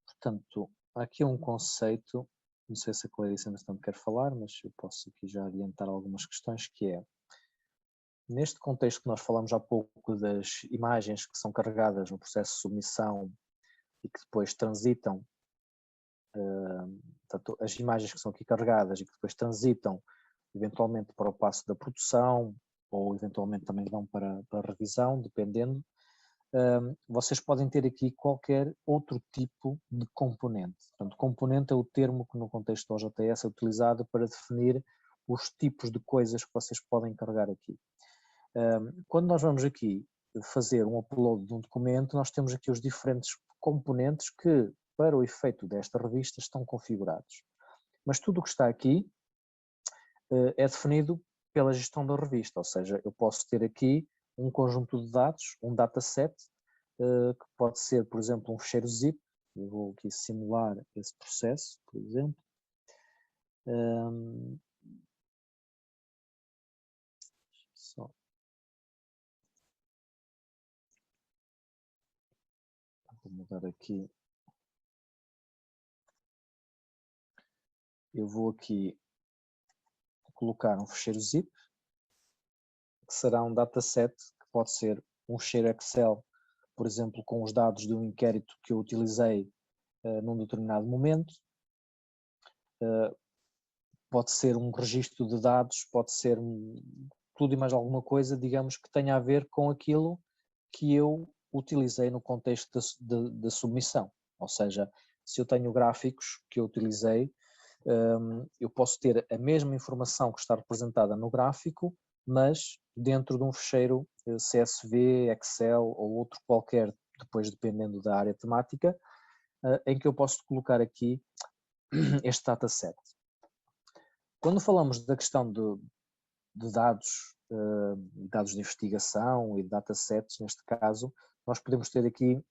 Portanto, há aqui um conceito, não sei se a Clarice ainda quer falar, mas eu posso aqui já adiantar algumas questões, que é, neste contexto que nós falamos há pouco das imagens que são carregadas no processo de submissão e que depois transitam, portanto, as imagens que são aqui carregadas e que depois transitam eventualmente para o passo da produção ou eventualmente também vão para a revisão, dependendo, vocês podem ter aqui qualquer outro tipo de componente. Portanto, componente é o termo que no contexto do OJS é utilizado para definir os tipos de coisas que vocês podem carregar aqui. Quando nós vamos aqui fazer um upload de um documento, nós temos aqui os diferentes componentes que, para o efeito desta revista, estão configurados. Mas tudo o que está aqui é definido pela gestão da revista, ou seja, eu posso ter aqui um conjunto de dados, um dataset, que pode ser, por exemplo, um ficheiro zip. Eu vou aqui simular esse processo, por exemplo. Só. Vou mudar aqui. Eu vou aqui colocar um ficheiro zip, que será um dataset, que pode ser um ficheiro Excel, por exemplo, com os dados de um inquérito que eu utilizei num determinado momento. Pode ser um registro de dados, pode ser tudo e mais alguma coisa, digamos, que tenha a ver com aquilo que eu utilizei no contexto da submissão. Ou seja, se eu tenho gráficos que eu utilizei, eu posso ter a mesma informação que está representada no gráfico, mas dentro de um ficheiro CSV, Excel ou outro qualquer, depois dependendo da área temática, em que eu posso colocar aqui este dataset. Quando falamos da questão de dados, dados de investigação e datasets, neste caso, nós podemos ter aqui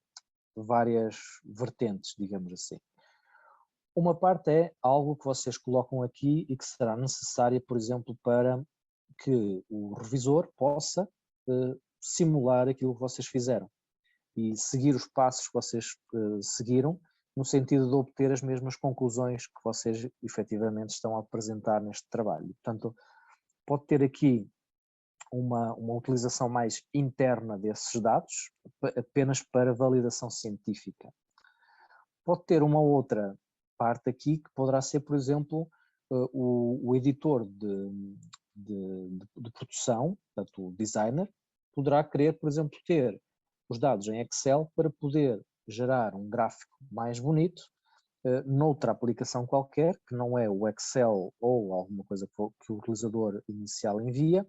várias vertentes, digamos assim. Uma parte é algo que vocês colocam aqui e que será necessária, por exemplo, para que o revisor possa simular aquilo que vocês fizeram e seguir os passos que vocês seguiram, no sentido de obter as mesmas conclusões que vocês efetivamente estão a apresentar neste trabalho. Portanto, pode ter aqui uma utilização mais interna desses dados, apenas para validação científica. Pode ter uma outra parte aqui que poderá ser, por exemplo, o editor de produção, portanto o designer, poderá querer, por exemplo, ter os dados em Excel para poder gerar um gráfico mais bonito noutra aplicação qualquer, que não é o Excel ou alguma coisa que o utilizador inicial envia,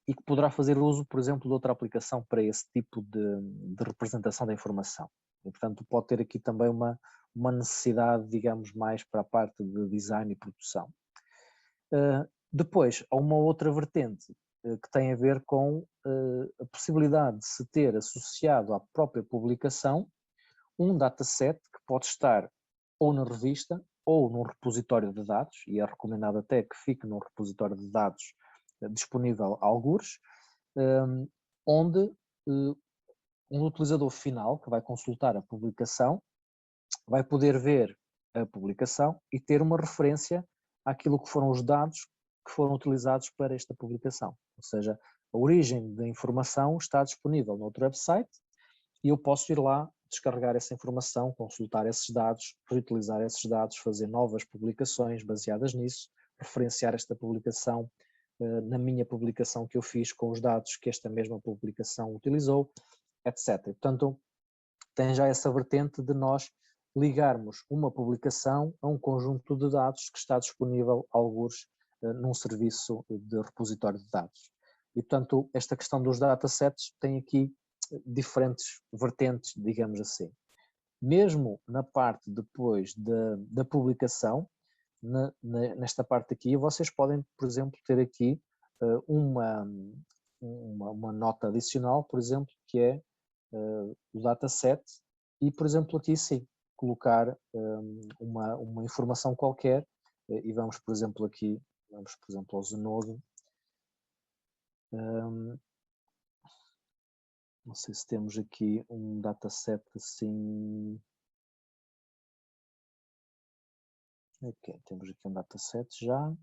e que poderá fazer uso, por exemplo, de outra aplicação para esse tipo de representação da informação. E, portanto, pode ter aqui também uma necessidade, digamos, mais para a parte de design e produção. Depois, há uma outra vertente que tem a ver com a possibilidade de se ter associado à própria publicação um dataset que pode estar ou na revista ou num repositório de dados, e é recomendado até que fique num repositório de dados disponível a algures, onde um utilizador final que vai consultar a publicação vai poder ver a publicação e ter uma referência àquilo que foram os dados que foram utilizados para esta publicação. Ou seja, a origem da informação está disponível no outro website e eu posso ir lá, descarregar essa informação, consultar esses dados, reutilizar esses dados, fazer novas publicações baseadas nisso, referenciar esta publicação na minha publicação que eu fiz com os dados que esta mesma publicação utilizou, etc. Portanto, tem já essa vertente de nós ligarmos uma publicação a um conjunto de dados que está disponível, algures, num serviço de repositório de dados. E, portanto, esta questão dos datasets tem aqui diferentes vertentes, digamos assim. Mesmo na parte depois da publicação, nesta parte aqui, vocês podem, por exemplo, ter aqui uma nota adicional, por exemplo, que é o dataset e, por exemplo, aqui sim, colocar uma informação qualquer e vamos, por exemplo, aqui, vamos, por exemplo, ao Zenodo. Não sei se temos aqui um dataset assim. Ok, temos aqui um dataset já.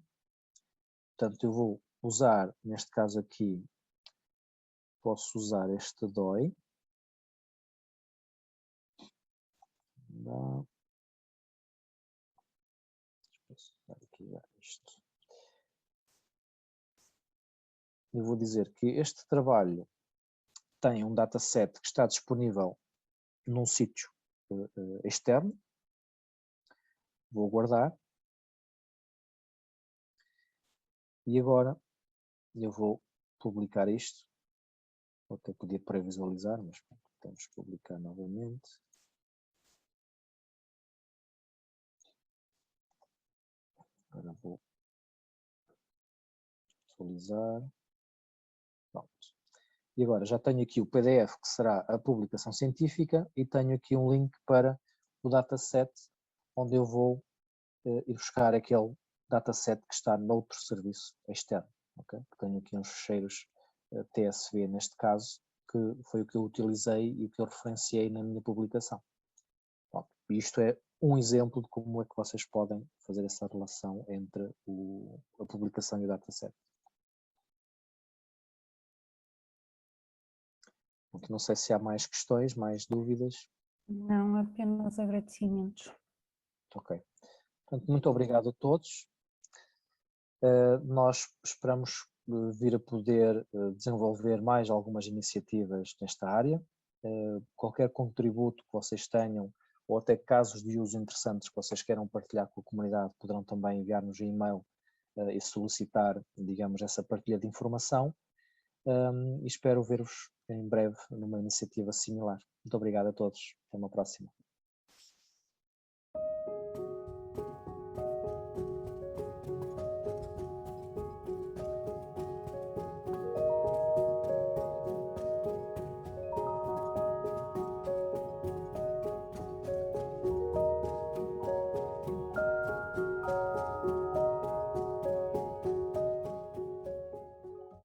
Portanto, eu vou usar, neste caso aqui, posso usar este DOI. Não. Posso usar aqui já isto. Eu vou dizer que este trabalho tem um dataset que está disponível num sítio externo. Vou guardar. E agora eu vou publicar isto. Eu até podia pré-visualizar, mas temos que publicar novamente. Agora vou atualizar. Pronto. E agora já tenho aqui o PDF, que será a publicação científica, e tenho aqui um link para o dataset, onde eu vou ir buscar aquele dataset que está noutro serviço externo. Okay? Tenho aqui uns ficheiros TSV, neste caso, que foi o que eu utilizei e o que eu referenciei na minha publicação. Bom, isto é um exemplo de como é que vocês podem fazer essa relação entre a publicação e o dataset. Não sei se há mais questões, mais dúvidas. Não, apenas agradecimentos. Ok. Portanto, muito obrigado a todos. Nós esperamos vir a poder desenvolver mais algumas iniciativas nesta área. Qualquer contributo que vocês tenham, ou até casos de uso interessantes que vocês queiram partilhar com a comunidade, poderão também enviar-nos um e-mail e solicitar, digamos, essa partilha de informação. E espero ver-vos em breve numa iniciativa similar. Muito obrigado a todos. Até uma próxima.